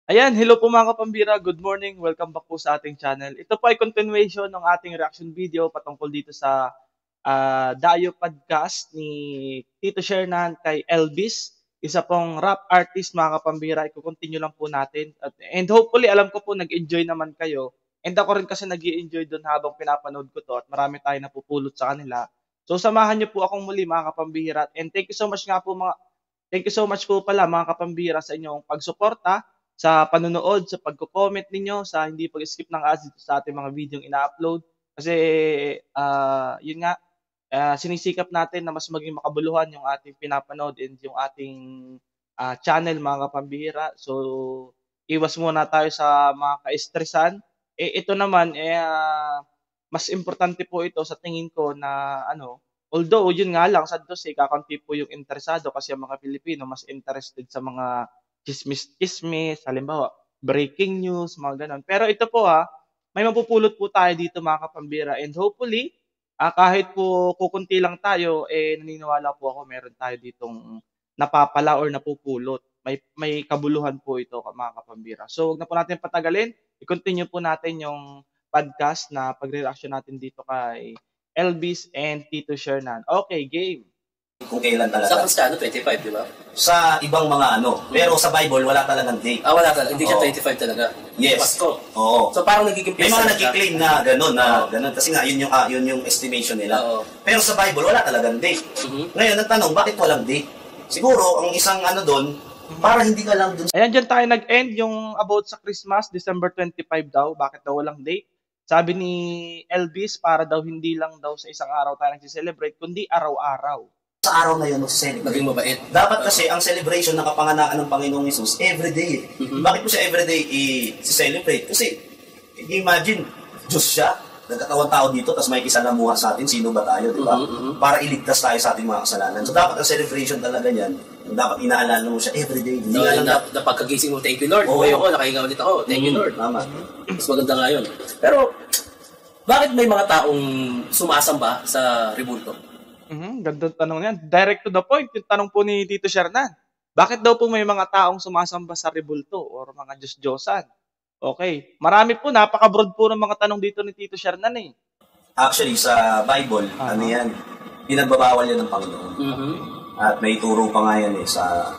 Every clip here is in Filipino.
Ayan, hello po mga kapambira. Good morning. Welcome back po sa ating channel. Ito po ay continuation ng ating reaction video patungkol dito sa Dayo Podcast ni Tito Shernan kay Elvis. Isa pong rap artist mga kapambira. Iko-continue lang po natin. And hopefully, alam ko po nag-enjoy naman kayo. And ako rin kasi nag enjoy doon habang pinapanood ko to at marami tayong napupulot sa kanila. So samahan niyo po akong muli mga kapambira. And thank you so much po pala mga kapambira sa inyong pagsuporta sa panonood, sa pagko-comment ninyo, sa hindi pag-skip ng ads dito sa ating mga video ina-upload. Kasi, yun nga, sinisikap natin na mas maging makabuluhan yung ating pinapanood and yung ating channel, mga kapambihira. So, iwas muna tayo sa mga ka-estresan. Ito naman, mas importante po ito sa tingin ko na although yun nga lang, sad to say, kakunti po yung interesado kasi ang mga Pilipino mas interested sa mga chismis-chismis, halimbawa, breaking news, mga gano'n. Pero ito po may mapupulot po tayo dito mga kapambira and hopefully, kahit po kukunti lang tayo, naniniwala po ako meron tayo ditong napapala or napupulot. May kabuluhan po ito mga kapambira. So, wag na po natin patagalin. I-continue po natin yung podcast na pagre-reaction natin dito kay Elvis and Tito Shernan. Okay, game. Kung kailan Sa talaga. Kristiyano, 25, di ba? Sa ibang mga pero sa Bible wala talagang date. Wala talaga. Hindi siya Oo. 25 talaga. Yes. Pasko. Oo. So parang nagiging May piyesta mga na siya. nagki-claim na gano'n kasi nga yun yung estimation nila. Oo. Pero sa Bible wala talagang date. Ngayon nagtanong bakit walang date? Siguro ang isang doon para hindi ka lang dun. Ayan, dyan tayo nag-end yung about sa Christmas, December 25 daw. Bakit daw walang date? Sabi ni Elvis, para daw hindi lang daw sa isang araw tayo nag-celebrate, kundi araw-araw. Sa araw na yun mag-celebrate. Naging mabait. Dapat kasi ang celebration ng kapanganakan ng Panginoong Hesus everyday. Bakit po siya everyday i-celebrate? Kasi imagine, Diyos siya, nagkatawang tao dito, tapos may kisalamuha sa atin, sino ba tayo, di ba? Para iligtas tayo sa ating mga kasalanan. So dapat ang celebration talaga niyan, dapat inaalala mo siya everyday. Hindi nga lang Na pagkagising mo, thank you Lord. Oo. Buhay ako, nakahinga ulit ako. Thank you Lord. Tama. Mas maganda nga yun. Pero, bakit may mga taong sumasamba sa rebulto? Ganda tanong yan. Direct to the point, yung tanong po ni Tito Shernan. Bakit daw po may mga taong sumasamba sa rebulto or mga Diyos-Diyosan? Okay. Marami po, napaka-broad po ng mga tanong dito ni Tito Shernan eh. Actually, sa Bible, yan, pinagbabawal yan ng Panginoon. At may turo pa nga yan sa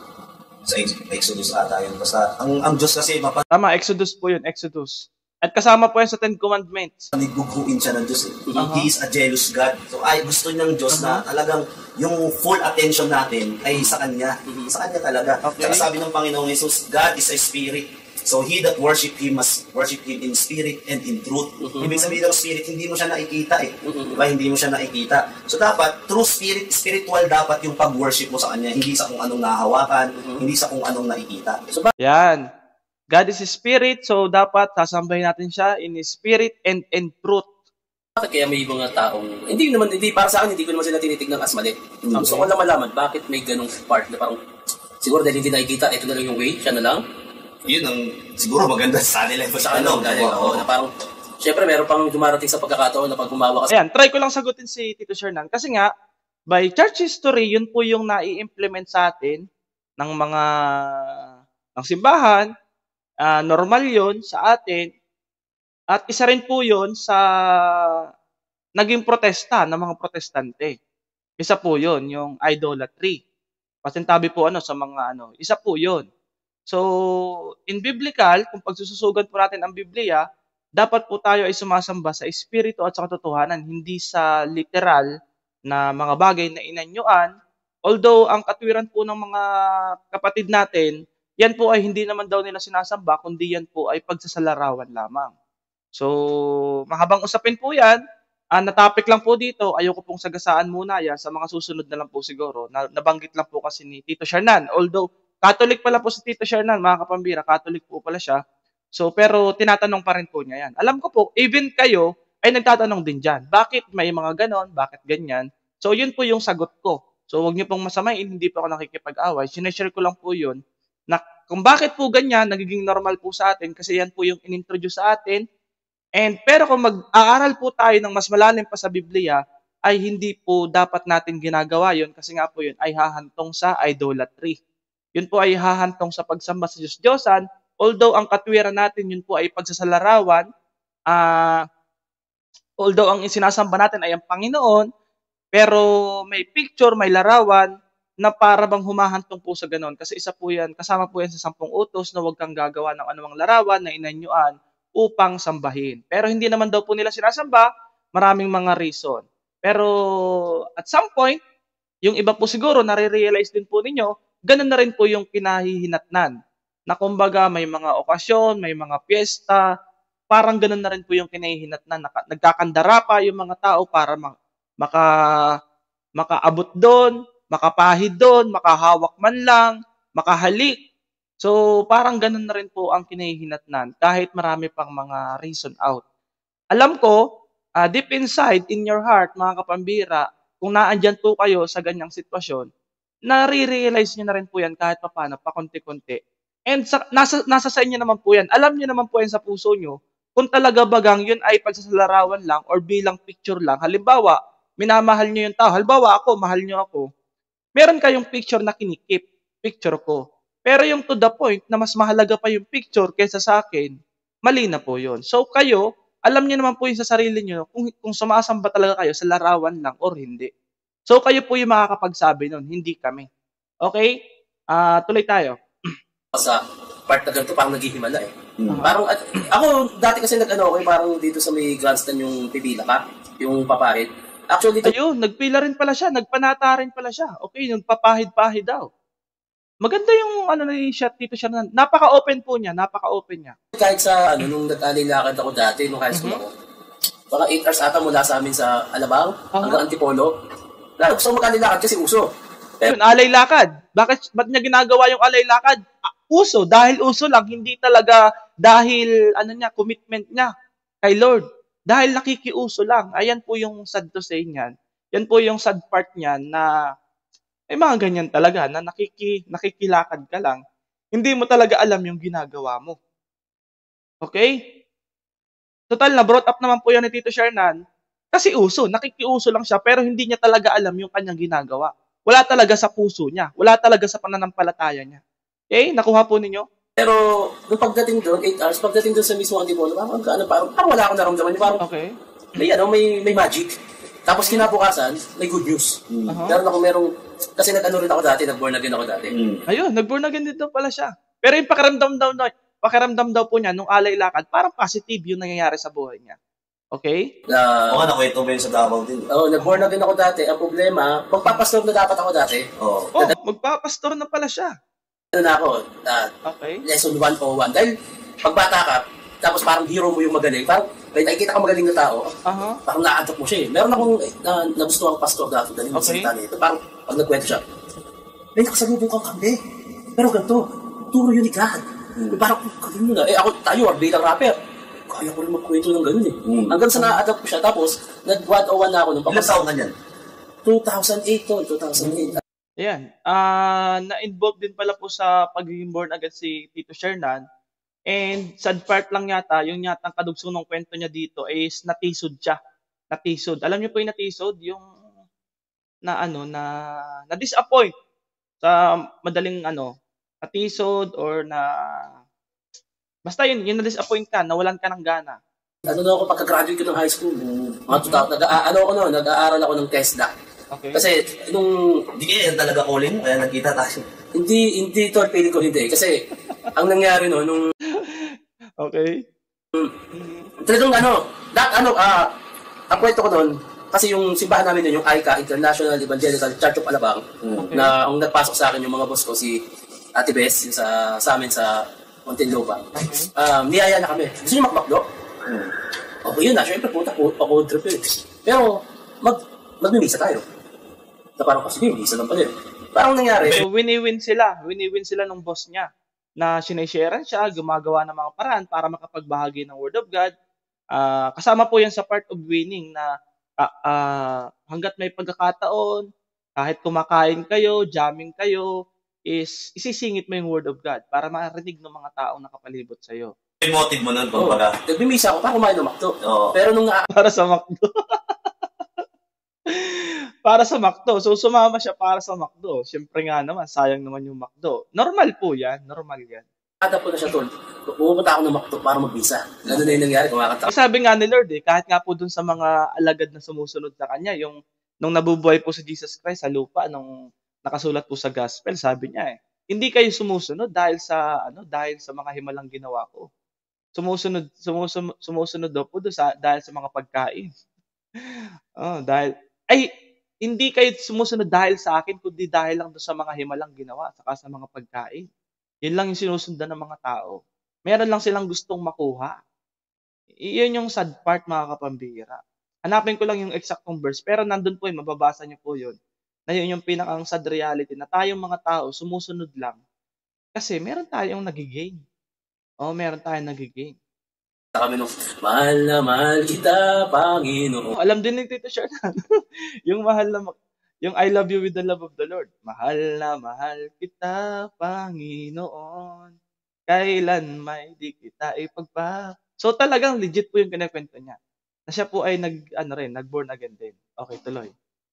Exodus ata yun. Basta, ang Diyos kasi Tama, Exodus po yun, Exodus. At kasama po yan sa Ten Commandments. paniguguin siya ng Diyos eh. He is a jealous God. So gusto ng Diyos na talagang yung full attention natin ay sa Kanya. Sa Kanya talaga. Okay. Saka sabi ng Panginoong Jesus, God is a spirit. So he that worship Him must worship Him in spirit and in truth. Ibig sabihin ng spirit, hindi mo siya nakikita eh. Diba? Hindi mo siya nakikita. So dapat, through spiritual dapat yung pag-worship mo sa Kanya. Hindi sa kung anong nahawakan, hindi sa kung anong nakikita. So Yan. God is a spirit, so dapat sasambahin natin siya in spirit and in truth. Bakit kaya may mga taong, hindi para sa akin, hindi ko naman sila tinitignan as mali. Gusto ko lang malaman, bakit may ganong part na parang, siguro dahil hindi nakikita, ito na lang yung way, siya na lang. yun ang siguro maganda sa kanila. Sa na parang, syempre meron pang dumarating sa pagkakataon na pag gumawa ka. Ayan, try ko lang sagutin si Tito Shernan. Kasi nga, by church history, yun po yung nai-implement sa atin ng simbahan. Normal yun sa atin. At isa rin po yun sa naging protesta ng mga protestante. Isa po yun, yung idolatry. Pasintabi po sa mga isa po yun. So, in biblical, kung pagsususugan po natin ang Biblia, dapat po tayo ay sumasamba sa espiritu at sa katotohanan, hindi sa literal na mga bagay na inanyuan. Although, ang katwiran po ng mga kapatid natin, yan po ay hindi naman daw nila sinasamba, kundi yan po ay pagsasalarawan lamang. So, mahabang usapin po yan. Na-topic lang po dito, ayoko pong sagasaan muna yan, sa mga susunod na lang po siguro. Nabanggit lang po kasi ni Tito Shernan. Although, Catholic pala po si Tito Shernan, mga kapambira, Catholic po pala siya. So, pero tinatanong pa rin po niya yan. Alam ko po, even kayo ay nagtatanong din dyan. Bakit may mga ganon? Bakit ganyan? So, yun po yung sagot ko. So, huwag niyo pong masamain, hindi po ako nakikipag-away. Sineshare ko lang po yun na kung bakit po ganyan, nagiging normal po sa atin kasi yan po yung inintroduce sa atin. Pero kung mag-aaral po tayo ng mas malalim pa sa Biblia, ay hindi po dapat natin ginagawa yun kasi nga po yun ay hahantong sa idolatry. Yun po ay hahantong sa pagsamba sa Diyos-Diyosan, although ang katwiran natin yun po ay pagsasalarawan, ah, although ang isinasamba natin ay ang Panginoon, pero may picture, may larawan na para bang humahantong po sa gano'n. Kasi isa po yan, kasama po yan sa 10 utos na huwag kang gagawa ng anumang larawan na inanyuan upang sambahin. Pero hindi naman daw po nila sinasamba, maraming mga reason. Pero at some point, yung iba po siguro nare-realize din po ninyo, gano'n na rin po yung kinahihinatnan. Na kumbaga may mga okasyon, may mga piyesta, parang gano'n na rin po yung kinahihinatnan. Nagkakandara pa yung mga tao para maka makaabot do'n, makapahid do'n, makahawak man lang, makahalik. So, parang gano'n na rin po ang kinahihinatnan kahit marami pang mga reason out. Alam ko, deep inside, in your heart, mga kapambira, kung naandiyan po kayo sa ganyang sitwasyon, nare-realize niyo na rin po yan kahit papaano, pakonti-konti. And nasa sa inyo naman po yan. Alam niyo naman po yan sa puso niyo kung talaga bagang yun ay pagsasalarawan lang or bilang picture lang. Halimbawa, minamahal niyo yung tao. Halimbawa ako, mahal niyo ako. Meron kayong picture na kinikip, picture ko. Pero yung to the point na mas mahalaga pa yung picture kaysa sa akin, mali na po yun. So kayo, alam niyo naman po yung sa sarili niyo kung sumasamba talaga kayo sa larawan lang or hindi. So kayo po yung makakapagsabi nun, hindi kami. Okay? Tuloy tayo. Sa part na ganito, parang naghihimala eh. Parang, ako, dati kasi nag-ano ako, parang dito sa may grandstand yung pipila ka, yung paparit. Actually, dito, Ayun, nagpila rin pala siya, nagpanata rin pala siya. Okay, nagpapahid-pahid daw. Maganda yung ano ni Tito Shernan. Napaka-open po niya, napaka-open niya. kahit sa, nung nag-alilakad ako dati, nung high school ako, mga 8 hours ata mula sa amin sa Alabang, hanggang Antipolo. Lalo, gusto ko mag-alilakad kasi uso. Yun, alay lakad. Ba't niya ginagawa yung alay lakad? Uso, dahil uso lang, hindi talaga dahil commitment niya kay Lord. Dahil nakikiuso lang. Ayan po yung sad to say niyan. Yan po yung sad part niyan na mga ganyan talaga na nakikilakad ka lang. Hindi mo talaga alam yung ginagawa mo. Okay? Total na brought up naman po yan ni Tito Shernan. Kasi uso, nakikiuso lang siya pero hindi niya talaga alam yung kanyang ginagawa. Wala talaga sa puso niya. Wala talaga sa pananampalataya niya. Okay? Nakuha po ninyo? Pero, nung pagdating doon, 8 hours, pagdating doon sa mismo Antipolo, parang wala akong naramdaman. Parang, Okay. may magic. Tapos kinabukasan, may good news. Merong, kasi nag-ano rin ako dati, nag-born again ako dati. Ayun, nag-born again din daw pala siya. Pero yung pakiramdam daw po niya nung alay lakad, parang positive yung nangyayari sa buhay niya. Okay? Oo, nakwento mo yun sa Davao din. Nag-born again ako dati. Ang problema, magpapastor na dapat ako dati. Oh, magpapastor na pala siya. Ano na ako, Okay. lesson 101. Dahil pagbata ka, tapos parang hero mo yung magaling. Parang may nakikita ka magaling na tao, parang na-adopt mo siya eh. Meron akong nagustuhan ang pastor dati, galing ng salita nito. Parang pag nagkwento siya, may nakasalubong kang kami. Pero ganito, turo yun ni God. Parang galing yun na. Tayo, bilang rapper. Kaya ko rin magkwento ng ganun eh. Hanggang sa na-adopt ko siya. Tapos, nag-101 na ako. Ilang taon ka niyan? 2008 to, 2008. Ayan. Na-involve din pala po sa pagiging born again si Tito Shernan. And sad part lang yata, yung yatang kadugso ng kwento niya dito is natisod siya. Natisod. Alam niyo po yung natisod? Yung na-disappoint sa madaling natisod or basta yun, yung na-disappoint ka, nawalan ka ng gana. Ako pagka-graduate ko ng high school, nag-aaral ako ng TESDA. Okay. Kasi nung Hindi kaya yan talaga calling mo, kaya nagkita tayo. hindi to feeling ko hindi kasi ang nangyari nung Okay. talagang ang kwento ko noon kasi yung simbahan namin noon yung ICA International Evangelical Church of Alabang na ang nagpasok sa akin yung mga boss ko si Ate Bess yung sa amin sa Muntinlupa. Niyaya na kami. Gusto niyo makmakdo? Okay yun na. Siyempre punta po ako trip eh. Pero magmimisa tayo. Na parang kasi misa lang pala. Parang nangyari. So, wini-win sila ng boss niya na sinay-sharean siya, gumagawa ng mga paraan para makapagbahagi ng Word of God. Kasama po yan sa part of winning na hanggat may pagkakataon, kahit kumakain kayo, jamming kayo, is isisingit mo yung Word of God para marinig ng mga taong nakapalibot sa'yo. Yung motive mo nun, kumbaga. Nagmimisa ako para kumain ng McDo. Pero nung Para sa McDo. Para sa McDo. So, sumama siya para sa McDo. Siyempre nga naman, sayang naman yung McDo. Normal po yan. Normal yan. Adapt ko na siya, tol. Pumunta ako ng Macdo para mag-visa. Ganun na yung nangyari, kumakanta Eh, sabi nga ni Lord kahit nga po dun sa mga alagad na sumusunod sa kanya, yung nung nabubuhay po si Jesus Christ sa lupa, nung nakasulat po sa gospel, sabi niya hindi kayo sumusunod dahil sa mga himalang ginawa ko. Sumusunod daw po dahil sa mga pagkain. Oh, hindi kayo sumusunod dahil sa akin, kundi dahil lang doon sa mga himalang ginawa, saka sa mga pagkain. Yun lang yung sinusundan ng mga tao. Meron lang silang gustong makuha. Iyon yung sad part, mga kapambira. Hanapin ko lang yung eksaktong verse, pero nandun po mababasa niyo po yun. Na yun yung pinakang sad reality, na tayong mga tao sumusunod lang. Kasi meron tayong nagigain. Meron tayong nagigain. kami nung, mahal na mahal kita, Panginoon. Alam din ni Tito Shernan. yung yung I love you with the love of the Lord. Mahal na mahal kita, Panginoon. Kailan may di kita ipagpa. So talagang legit po yung kinakwento niya. Na siya po ay nag-born again din. Okay, tuloy.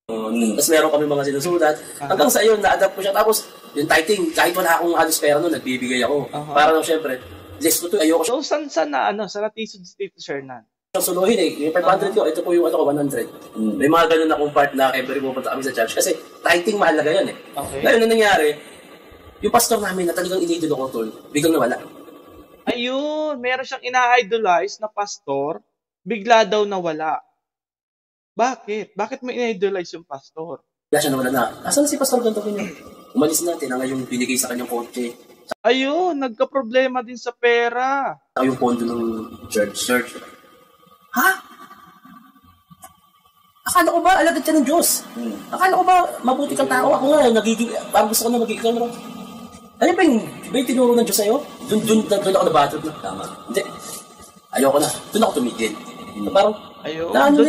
Tapos meron kami mga sinusulat. Hanggang sa yun, na-adapt ko siya. Tapos, yung tithing, kahit wala akong halos pera nun, nagbibigay ako. Para lang, syempre, less ko to, ayoko siya. So, sa natisod si Tito Shernan? Suluhin Yung 500 ko, ito po yung 100. May mga ganun akong part na every pupunta kami sa church. Kasi, tithing mahalaga yan Okay. Ngayon, na nangyari, yung pastor namin na talagang inidolo ko tol, biglang nawala. Ayun, meron siyang ina-idolize na pastor, bigla daw nawala. Bakit? Bakit mo ina-idolize yung pastor? Kaya siya nawala na. Asan na si pastor ganito ko niya? Umalis na, tinangay yung binigay sa kanyang kotse. Ayun, nagka-problema din sa pera. Saka yung pondo ng church. Ha? Akala ko ba, alagad ka ng Diyos? Akala ko ba, mabuti kang tao? Ako nga, parang gusto ko na magiging ikaw. Ano ba yung tinuro ng Diyos sa'yo? Doon ako nabatrip na. Tama. Hindi. Ayoko na. Doon ako tumigil. Parang,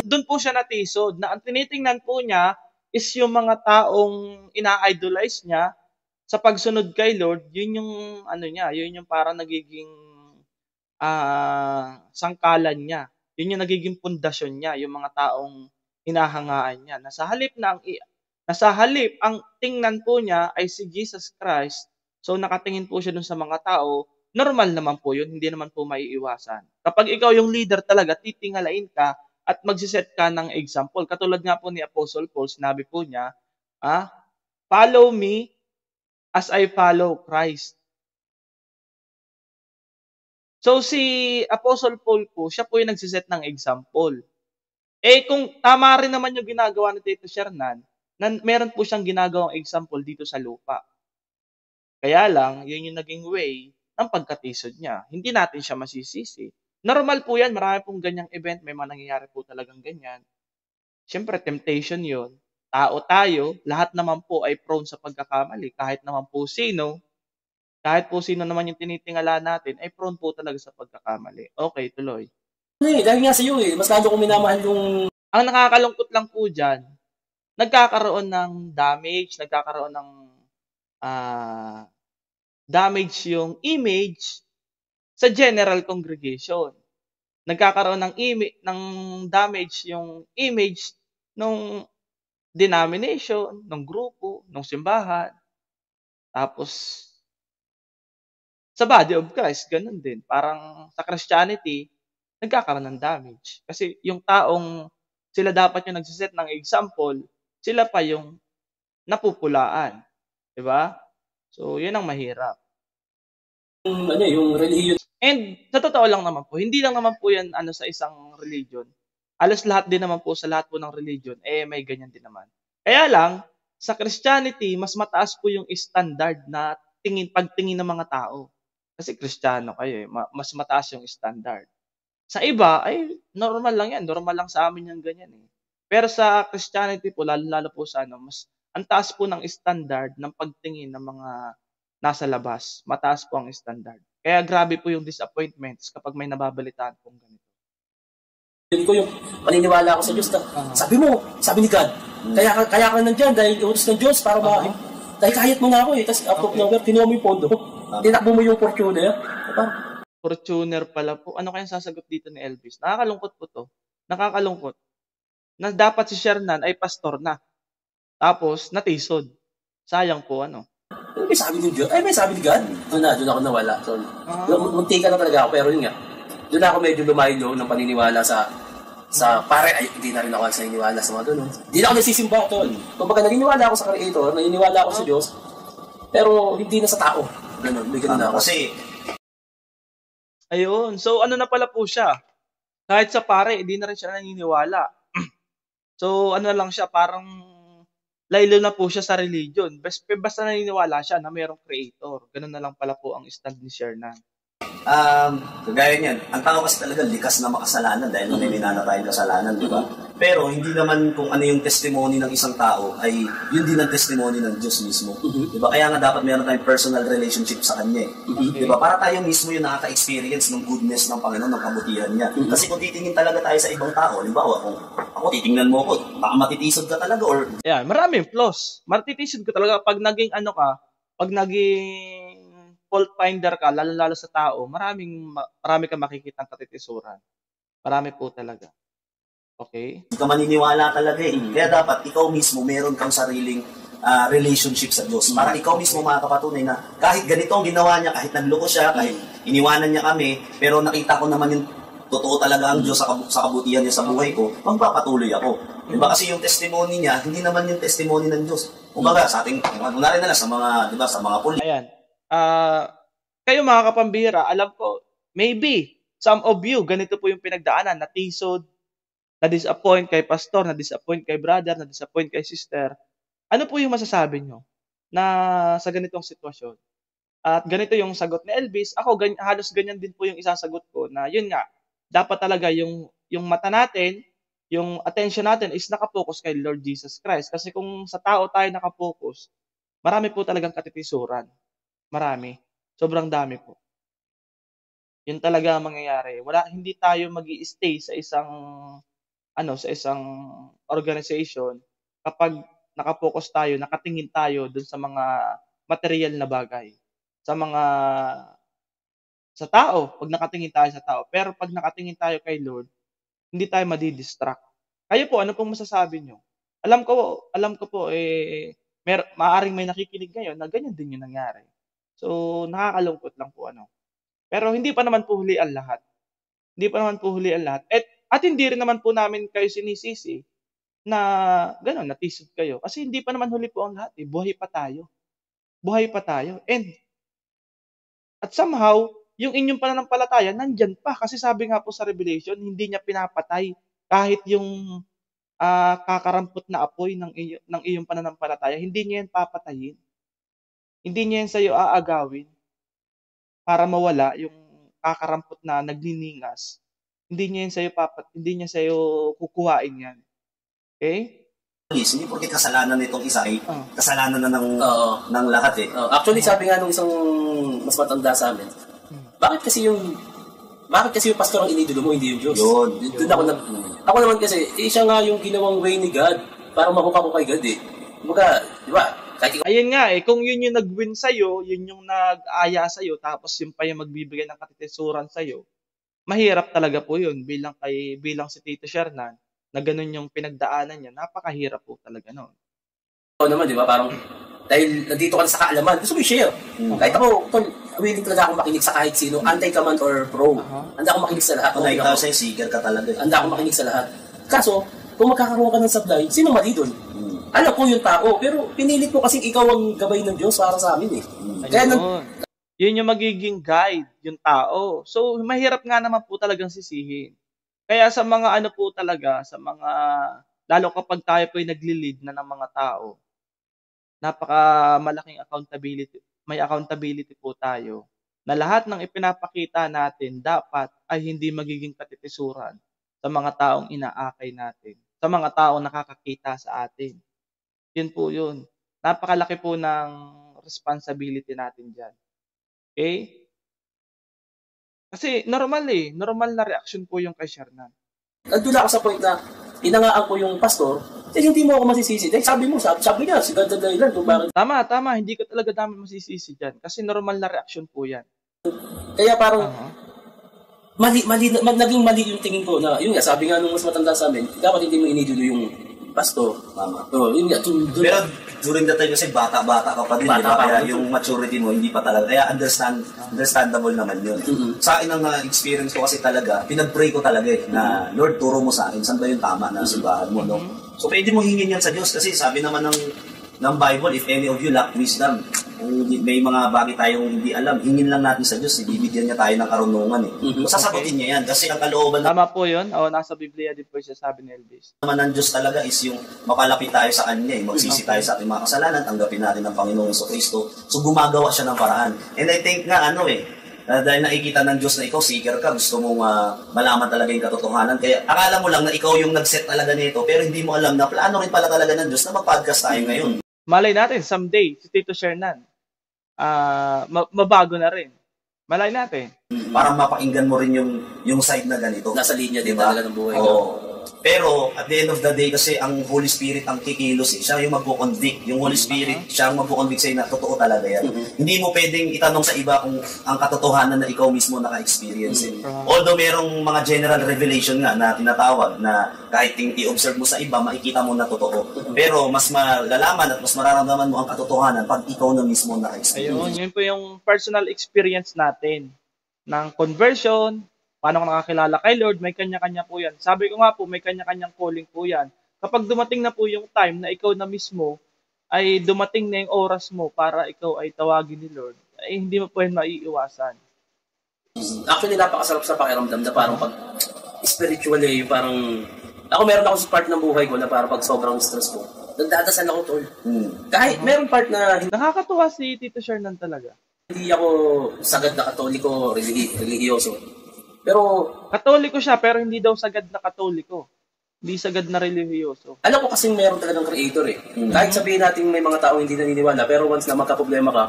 doon po siya natisod. Na ang tinitingnan po niya is yung mga taong ina-idolize niya sa pagsunod kay Lord, yun yung yun yung parang nagiging sangkalan niya. Yun yung nagiging pundasyon niya, yung mga taong hinahangaan niya. Nasa halip ang tingnan po niya ay si Jesus Christ. So nakatingin po siya dun sa mga tao, normal naman po yun, hindi naman po maiiwasan. Kapag ikaw yung leader talaga, titingalain ka at magsiset ka ng example. Katulad nga po ni Apostle Paul, sinabi po niya, follow me as I follow Christ. So si Apostle Paul po, siya po yung nagsiset ng example. Kung tama rin naman yung ginagawa ni Tito Shernan, meron po siyang ginagawang example dito sa lupa. Kaya lang, yun yung naging way ng pagkatisod niya. Hindi natin siya masisisi. Normal po yan, marami pong ganyang event, may mga nangyayari po talagang ganyan. Siyempre, temptation yun. Tao tayo, lahat naman po ay prone sa pagkakamali. Kahit po sino naman yung tinitingala natin, ay prone po talaga sa pagkakamali. Okay, tuloy. Dahil nga sa iyo mas lalo kong minamahal yung... Ang nakakalungkot lang po dyan, nagkakaroon ng damage, nagkakaroon ng damage yung image sa general congregation. Nagkakaroon ng damage yung image ng denomination, ng grupo, ng simbahan. Tapos, sa body of Christ, ganun din. Parang sa Christianity, nagkakaroon ng damage. Kasi yung taong sila dapat yung nagsiset ng example, sila pa yung napupulaan. Diba? So, yun ang mahirap. Yung religion. And sa totoo lang naman po, hindi lang naman po yan sa isang religion. Alos lahat din naman po, sa lahat po ng religion, may ganyan din naman. Kaya lang, sa Christianity, mas mataas po yung standard na pagtingin ng mga tao. Kasi Kristiyano kayo, mas mataas yung standard. Sa iba, ay normal lang yan. Normal lang sa amin yung ganyan Pero sa Christianity po, lalo po sa mas ang taas po ng standard ng pagtingin ng mga nasa labas. Mataas po ang standard. Kaya grabe po yung disappointments kapag may nababalitaan pong ganito. Yun ko yung paniniwala ko sa Diyos na, sabi ni God, kaya ka nandyan dahil utos ng Diyos para dahil kahit mo na ako tapos out of nowhere, kinuha mo yung pondo. Tinakbo mo yung Fortuner. Fortuner pala po. Ano kayang sasagot dito ni Elvis? Nakakalungkot po to. Nakakalungkot. Na dapat si Shernan ay pastor na. Tapos, natisod. Sayang po, Ano may sabi ng Diyos? Ay, may sabi ni God. Doon ako nawala. So, munti ka na talaga ako, pero yun nga. Doon ako medyo lumayo ng paniniwala sa pare, ay, hindi na rin ako sa naniniwala sa mga ganun. Hindi na ako nagsisimba tol. Kumbaga, naniniwala ako sa Creator, naniniwala ako sa Diyos, pero hindi na sa tao. Ganun, may ganun ako. Kasi, Ayun. So, ano na pala po siya? Kahit sa pare, hindi na rin siya naniniwala. So, ano lang siya, parang laylo na po siya sa religion. Basta naniniwala siya na mayroong creator. Ganun na lang pala po ang stand ni Shernan. kagaya niyan, ang tao kasi talaga likas na makasalanan dahil may minana tayong kasalanan, di ba? Pero hindi naman kung ano yung testimony ng isang tao ay yun din ang testimony ng Diyos mismo. Di ba? Kaya nga dapat meron tayong personal relationship sa Kanya. Di ba? Para tayo mismo yung nakaka-experience ng goodness ng Panginoon, ng kabutihan niya. Kasi kung titingin talaga tayo sa ibang tao, halimbawa kung ako titingnan mo ko, baka matitisod ka talaga or... Yeah, maraming flaws. Matitisod ko talaga pag naging ano ka, pag naging fault finder ka, lalo-lalo sa tao, marami kang makikitang katitisuran. Marami po talaga. Okay? Hindi ka maniniwala talaga eh. Kaya dapat ikaw mismo meron kang sariling relationship sa Diyos. Para ikaw mismo makakapatunay na kahit ganito ang ginawa niya, kahit nagloko siya, kahit iniwanan niya kami, pero nakita ko naman yung totoo talaga ang Diyos sa kabutihan niya sa buhay ko, magpapatuloy ako. Diba? Kasi yung testimony niya, hindi naman yung testimony ng Diyos. Kumbaga, sa ating, kunwari na lang sa mga, diba, sa mga pulis. Ayan. Kayo mga kapambira, alam ko, maybe, some of you, ganito po yung pinagdaanan, natisod, na-disappoint kay pastor, na-disappoint kay brother, na-disappoint kay sister. Ano po yung masasabi nyo na sa ganitong sitwasyon? At ganito yung sagot ni Elvis. Ako, halos ganyan din po yung isasagot ko na yun nga, dapat talaga yung mata natin, yung attention natin is nakapokus kay Lord Jesus Christ. Kasi kung sa tao tayo nakapokus, marami po talagang katitisuran. Marami. Sobrang dami po. Yun talaga ang mangyayari. Hindi tayo magi-stay sa isang organization kapag nakapokus tayo, nakatingin tayo dun sa mga material na bagay. Sa tao, pag nakatingin tayo sa tao. Pero pag nakatingin tayo kay Lord, hindi tayo madi-distract. Kayo po, ano pong masasabi nyo? Alam ko po, maaaring may nakikinig ngayon na ganyan din yung nangyari. So, nakakalungkot lang po Pero hindi pa naman po huli ang lahat. Hindi pa naman po huli ang lahat. At hindi rin naman po namin kayo sinisisi na gano'n, natisod kayo. Kasi hindi pa naman huli po ang lahat. Buhay pa tayo. Buhay pa tayo. At somehow, yung inyong pananampalataya, nandyan pa. Kasi sabi nga po sa Revelation, hindi niya pinapatay kahit yung kakarampot na apoy ng iyong pananampalataya. Hindi niya yan papatayin. Hindi niya yan sa'yo aagawin para mawala yung kakarampot na nagniningas. Hindi niya sa'yo kukuhain yan. Okay? Hindi porque kasalanan nitong isa ay kasalanan na ng lahat eh. Actually, sabi nga nung isang mas matanda sa amin, bakit kasi yung pastor ang inidolo mo, hindi yung Diyos? Doon ako naman kasi, siya nga yung ginawang way ni God para makuha ko kay God eh. Kumbaga, di ba? Ayun nga kung yun yung nag-win sa'yo, yun yung nag-aya sa'yo, tapos yun pa yung magbibigay ng katitisuran sa'yo, mahirap talaga po yun bilang si Tito Shernan, na ganun yung pinagdaanan niya, napakahirap po talaga noon. Oo naman, di ba? Parang, dahil nandito ka na sa kaalaman, gusto mo i-share. Kahit ako, willing talaga akong makinig sa kahit sino, anti ka man or pro. Handa akong makinig sa lahat. Kung ikaw sa'yo, seeker ka talaga. Handa akong makinig sa lahat. Kaso, kung magkakaroon ka ng supply, sino mali doon? Alam ko yung tao, pero pinilit mo kasi ikaw ang gabay ng Diyos para sa amin eh. Kaya yun yung magiging guide, yung tao. So, mahirap nga naman po talagang sisihin. Kaya sa mga lalo kapag tayo po yung nagli-lead na ng mga tao, napaka-malaking accountability. May accountability po tayo na lahat ng ipinapakita natin dapat ay hindi magiging katitisuran sa mga taong inaakay natin, sa mga taong nakakakita sa atin. Yun po yun. Napakalaki po ng responsibility natin dyan. Okay? Kasi normal na reaction po yung kay Shernan. Nandun ako sa point na inangaan ko yung pastor, hindi mo ako masisisi. Dahil sabi niya, si God the dahilan kung bakit. Tama. Hindi ko talaga namin masisisi dyan. Kasi normal na reaction po yan. Kaya parang, naging mali yung tingin ko na, yun nga, sabi nga nung mas matanda sa amin, dapat hindi mo inidulo Pasto. Tama. Yun nga. Pero during that time kasi bata-bata ka pa din, Bata diba? pa Kaya ako. yung maturity mo hindi pa talaga. Kaya understandable naman yun. Sa akin ang experience ko kasi talaga, pinag-pray ko talaga na Lord, turo mo sa akin, saan ba yung tama na simbahan mo, no? So pwede mo hingin yan sa Diyos kasi sabi naman ng Bible, if any of you lack wisdom, kung may mga bagay tayong hindi alam, hingin lang natin sa Diyos, ibibigyan niya tayo ng karunungan Masasagutin niya yan kasi ang kalooban Tama po yun. O, nasa Biblia din po siya sabi ni Elvis. naman ng Diyos talaga is yung mapalapit tayo sa Kanya, magsisi tayo sa ating mga kasalanan, tanggapin natin ang Panginoong Jesucristo. So gumagawa siya ng paraan. And I think nga dahil nakikita ng Diyos na ikaw, seeker ka, gusto mong malaman talaga yung katotohanan. Kaya akala mo lang na ikaw yung nag-set talaga nito, pero hindi mo alam na plano rin pala talaga ng Diyos na mag-podcast tayo ngayon. Malay natin, someday, si Tito Shernan, mabago na rin. Malay natin. Parang mapakinggan mo rin yung side na ganito. Nasa linya din Diba? talaga ng buhay. Oo. Pero at the end of the day kasi ang Holy Spirit ang kikilos siya yung magko-convict. Yung Holy Spirit siya ang magko-convict sa'yo na totoo talaga yan. Hindi mo pwedeng itanong sa iba kung ang katotohanan na ikaw mismo naka-experience. Although merong mga general revelation nga na tinatawag na kahit i-observe mo sa iba, makikita mo na totoo. Pero mas malalaman at mas mararamdaman mo ang katotohanan pag ikaw na mismo naka-experience. Ayun, yun po yung personal experience natin ng conversion. Paano ka nakakilala kay Lord, may kanya-kanya po yan. Sabi ko nga po, may kanya-kanyang calling po yan. Kapag dumating na po yung time na ikaw na mismo ay dumating na yung oras mo para ikaw ay tawagin ni Lord, ay hindi mo po yan maiiwasan. Actually, napakasarap sa pakiramdam na parang pag spiritual yung parang... Ako meron ako sa part ng buhay ko na parang pag sobrang stress ko, nagdadasal ako tol. Kahit meron part na Nakakatuwa si Tito Shernan talaga. hindi ako sagad na katoliko, relihiyoso. Pero Katoliko siya pero hindi daw sagad na katoliko. Hindi sagad na relihiyoso. alam ko kasing meron talagang creator Kahit sabihin natin may mga tao hindi naniniwala, pero once na magka-problema ka,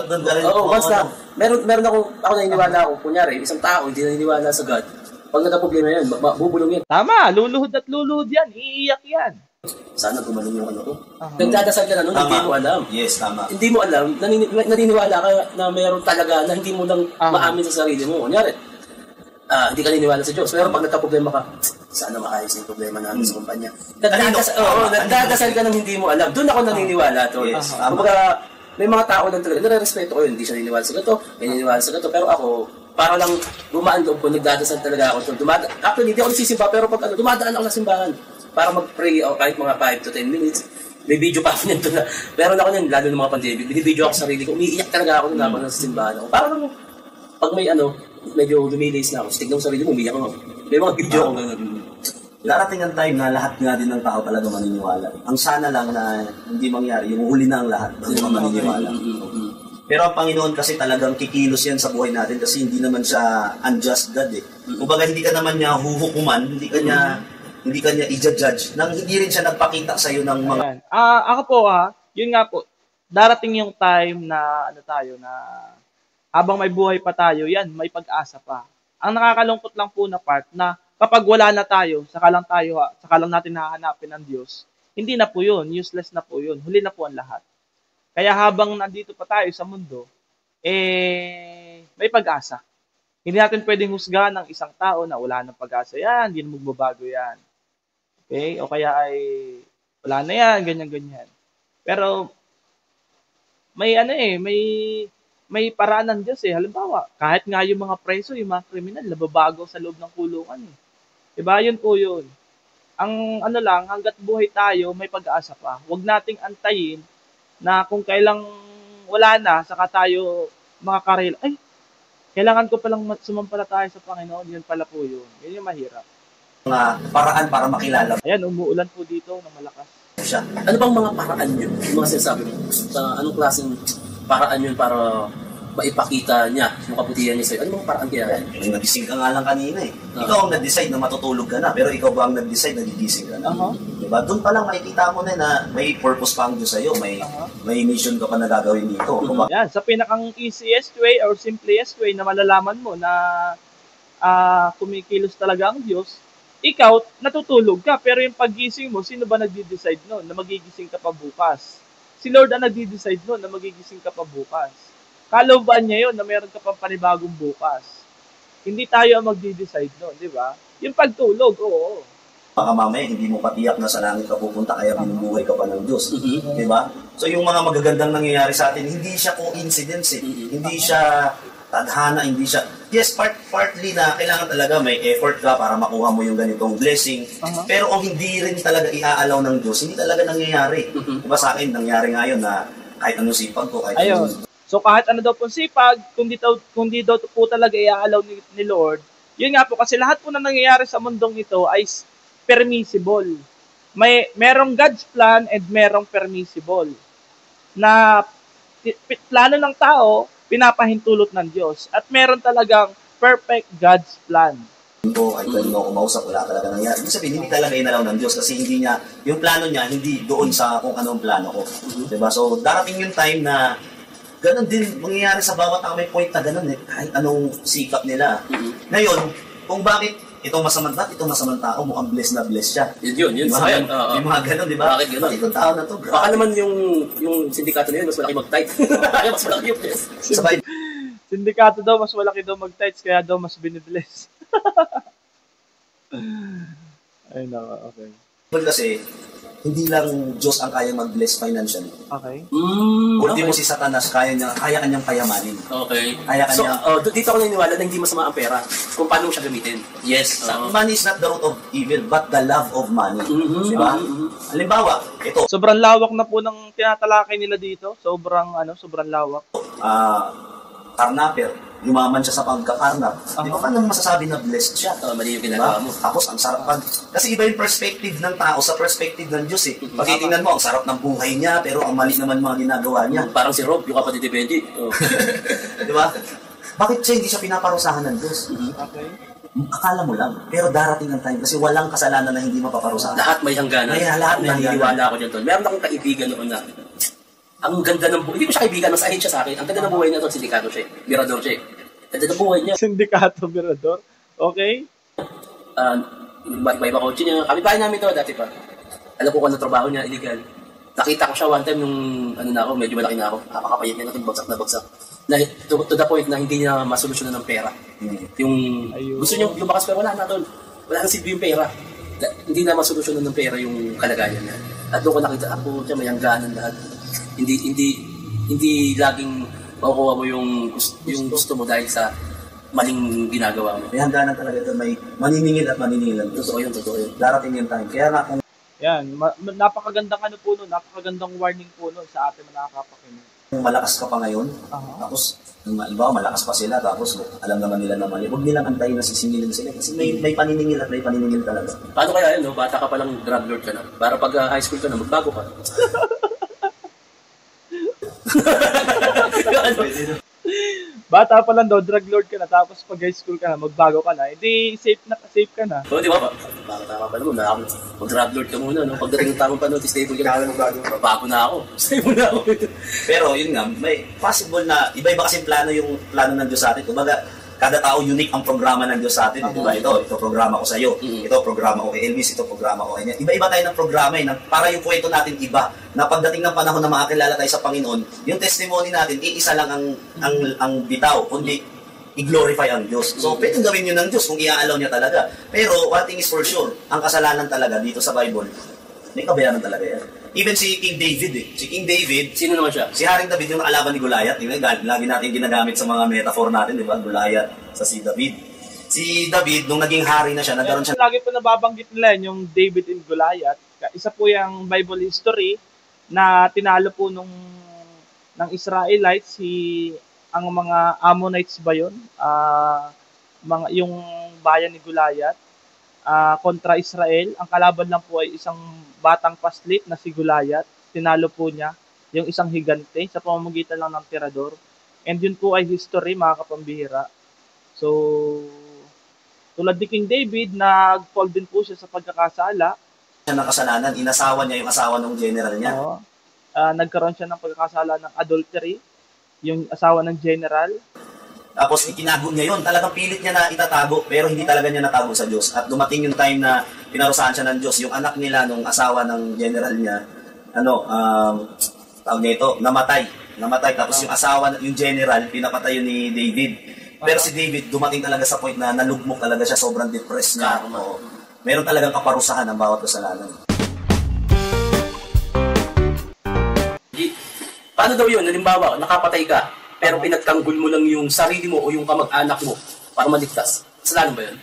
Doon ka rin. once na, meron ako naniniwala ako, kunyari, isang tao hindi naniniwala sa God, pag nagka-problema yan, bubulong yan. Tama, luluhod at luluhod yan. Iiyak yan. Sana gumaling yung ano ko. Nagdadasal ka na nun, hindi mo alam. Yes, tama. Hindi mo alam, naniniwala ka na meron talaga na hindi mo lang maamin sa sarili mo. Kunyari, hindi ka naniniwala sa Diyos. Pero pag nagka-problema ka, sana maayos yung problema namin sa kumpanya. Nagdadasal ka nang hindi mo alam. Doon ako naniniwala to. Yes, Kumbaga, may mga tao lang talaga. Nare-respeto ko yun. Hindi siya naniniwala sa gato. May naniniwala sa gato. Pero ako, para lang gumaan loob ko, nagdadasal talaga ako. Actually, hindi ako nagsisimba. Pero pag dumadaan ako sa simbahan para mag-pray ako kahit mga 5 to 10 minutes. May video pa ako nito na. Meron ako nun, lalo ng mga pandemic. Binibideo ako sa sarili ko. Umiiyak talaga ako nung ako nasa simbahan ako. Para lang, pag may medyo lumilis na ako, tignan mo sarili mo, umiyak ako. May mga video ako ganun. Darating ang time na lahat nga din ng tao talaga maniniwala. Ang sana lang na hindi mangyari, yung huli na ang lahat ng mga maniniwala. Pero ang Panginoon kasi talagang kikilos yan sa buhay natin kasi hindi naman siya unjust God Kumbaga hindi ka naman niya huhukuman, hindi ka niya i-judge nang hindi rin siya nagpakita sa iyo ng mga Ayan. Ako po yun nga po, darating yung time na na habang may buhay pa tayo, yan, may pag-asa pa. Ang nakakalungkot lang po na part na kapag wala na tayo, saka lang natin hahanapin ang Diyos, hindi na po yun, useless na po yun, huli na po ang lahat. Kaya habang nandito pa tayo sa mundo, may pag-asa. Hindi natin pwedeng husgahan ng isang tao na wala nang pag-asa yan, hindi na magbabago yan. Okay? O kaya ay wala na yan, ganyan-ganyan. Pero may paraan ng Diyos Halimbawa, kahit nga yung mga preso, yung mga kriminal, nababago sa loob ng kulungan Diba? Yun po yun. Ang hanggat buhay tayo, may pag-asa pa. Huwag nating antayin na kung kailang wala na, saka tayo makakarela. Ay, kailangan ko palang sumampalataya sa Panginoon. Yun pala po yun. Yun yung mahirap. paraan para makilala Ayan, umuulan po dito ng malakas. siya. Ano bang mga paraan yun? Yung mga sinasabi mo? Anong klaseng paraan yun para maipakita niya yung kabutihan niya sa'yo? Ano bang paraan kaya yan? Nagising ka nga lang kanina Ikaw ang nag-decide na matutulog ka na, pero ikaw ba ang nag-decide na gigising ka na? Diba? Doon pa lang makikita mo na may purpose pa ang Diyos sa'yo, may mission ka pa na gagawin dito. Yan, sa pinakang easiest way or simplest way na malalaman mo na kumikilos talaga ang Diyos, ikaw, natutulog ka, pero yung paggising mo, sino ba nagdi-decide noon na magigising ka pa bukas? Si Lord ang nagdi-decide noon na magigising ka pa bukas. Kalooban niya yun na meron ka pang panibagong bukas. Hindi tayo ang magdi-decide noon, di ba? Yung pagtulog, oo. Baka mamaya hindi mo patiyak na sa langit ka pupunta kaya binubuhay ka pa ng Diyos. Di ba? So yung mga magagandang nangyayari sa atin, hindi siya coincidence eh. Hindi siya tadhana, hindi siya... Yes, partly na kailangan talaga may effort ka para makuha mo yung ganitong blessing. Pero kung hindi rin talaga iaalaw ng Diyos, hindi talaga nangyayari. Diba sa akin, nangyari ngayon na kahit anong sipag ko, kahit Ayun. So kahit ano daw po sipag, kung di daw po talaga iaalaw ni Lord, yun nga po, kasi lahat po na nangyayari sa mundong ito ay permissible. Merong God's plan and merong permissible. Na plano ng tao, pinapahintulot ng Diyos. At meron talagang perfect God's plan. ko ay pwede mo kumausap, wala talaga nangyari. Ibig sabihin, hindi talaga inalaw ng Diyos kasi hindi niya, yung plano niya, hindi doon sa kung anong plano ko. Diba? So, darating yung time na ganun din mangyayari sa bawat tao, may point na ganun eh, kahit anong sikap nila. Ngayon, kung bakit itong masamang tao, mukhang blessed na blessed siya. Yun. Diba? Yung mga ganun, di ba? Bakit ganun? Itong tao na to, bro. Baka naman yung sindikato na yun, mas malaki mag-type. Mas malaki yung bless. Sabay, Sindikato daw, mas malaki daw mag-tights, kaya daw mas binibless. Ay, naka, okay. kasi, hindi lang Diyos ang kaya mag-bless financially. Okay. Ultimo si Satanas, kaya kanyang payamanin. Okay. Kaya So, kanya... dito ako naniniwala na hindi masama ang pera kung paano mo siya gamitin. Yes. Money is not the root of evil, but the love of money. Diba? Halimbawa, ito, Sobrang lawak na po ng tinatalakay nila dito. Sobrang lawak. karnaper, yumaman siya sa pagkakarnap. Di ba paano masasabi na blessed siya? Mali yung Diba? ginagawa mo. Tapos ang sarap kasi iba yung perspective ng tao sa perspective ng Diyos eh. Pag titingnan mo, ang sarap ng buhay niya, pero ang mali naman mga ginagawa niya. Parang si Rob, yung kapatid ni Benji. Di ba? Bakit siya hindi siya pinaparusahan ng Diyos? Okay. Akala mo lang, pero darating ang time kasi walang kasalanan na hindi mapaparusahan. Lahat may hangganan. Lahat may hangganan. Naniniwala ako dyan, Tol. Meron akong kaibigan noon na ang ganda ng buhay. Hindi ko siya kaibigan, mas ahit siya sa akin. Ang ganda ng buhay niya, Tol, sindikato siya. Mirador siya. Ganda ng buhay niya. Sindikato, Mirador. Okay. Iba-iba kotse niya. Kami bahay namin to dati pa. Alam ko kung ano trabaho niya, illegal. Nakita ko siya one time nung medyo malaki na ako. Napakapayat niya na bagsak na bagsak. Na, to the point na hindi niya masolusyonan ng pera. Yung gusto niya lumakas pero wala na, Tol. Wala nang silbi yung pera. Hindi na masolusyonan ng pera yung kalagayan niya. At doon ko nakita, ako siya may hangganan lahat. Hindi laging makukuha mo yung gusto mo dahil sa maling ginagawa mo. May hangganan talaga ito, may maniningil at maniningil. Totoo yun. Darating yung time. Kaya nga kung Napakagandang napakagandang warning po nun sa atin na nakakapakinig. malakas ka pa ngayon, tapos iba malakas pa sila, tapos alam naman nila na mali. Huwag nilang antayin na sisingilin sila kasi may paniningil at may paniningil talaga. Paano kaya yun, no? Bata ka palang drug lord ka na. Para pag high school ka na, magbago ka. Bata pa lang daw, drug lord ka na, tapos pag high school ka na, magbago ka na, hindi safe ka na. O, di ba? Bata ka pa naman. Mag-drug lord ka muna, no? Pagdating ng tamang panahon, stable ka na. Bago na ako. Stable na ako. Pero yun nga, may possible na, iba-iba kasi yung plano ng Diyos sa atin. Kumbaga, kada tao unique ang programa ng Diyos sa atin. Diba? Ito programa ko sa iyo. Ito programa ko kay Elvis, ito programa ko kay niya. Iba-iba tayo ng programa eh. Para yung kwento natin iba. Na pagdating ng panahon na makakilala tayo sa Panginoon, yung testimony natin, iisa lang ang bitaw, kundi i-glorify ang Diyos. So, pwedeng gawin yun ng Diyos kung i-allow niya talaga. Pero, one thing is for sure, ang kasalanan talaga dito sa Bible, may kabayaran talaga yan. Even si King David Si King David, sino naman siya? Si Haring David yung nakalaban ni Goliath. Lagi natin ginagamit sa mga metaphor natin, di ba? Goliath sa si David. Si David, nung naging hari na siya, nagkaroon siya. Lagi po nababanggit nila yung David and Goliath. Isa po yung Bible history na tinalo po ng Israelites ang mga Ammonites ba yun? Yung bayan ni Goliath kontra Israel. Ang kalaban lang po ay isang batang paslit na si Goliath. Tinalo po niya yung isang higante sa pamamagitan lang ng tirador. And yun po ay history, mga kapambihira. So, tulad ni King David, nag-fall din po siya sa pagkakasala. Ng kasalanan, inasawa niya yung asawa ng general niya. Nagkaroon siya ng pagkakasala ng adultery, yung asawa ng general. Tapos itinago niya yun. Talagang pilit niya na itatago, pero hindi talaga niya natago sa Diyos. At dumating yung time na pinarusahan siya ng Diyos. Yung anak nila, nung asawa ng general niya, tawag niya ito, namatay. Tapos yung asawa, yung general, pinapatay yun ni David. Pero si David, dumating talaga sa point na nalugmok talaga siya, sobrang depressed niya. meron talagang kaparusahan ng bawat kasalanan. Paano daw yun? Halimbawa, nakapatay ka, pero pinagtanggol mo lang yung sarili mo o yung kamag-anak mo para maligtas. Kasalanan ba yun?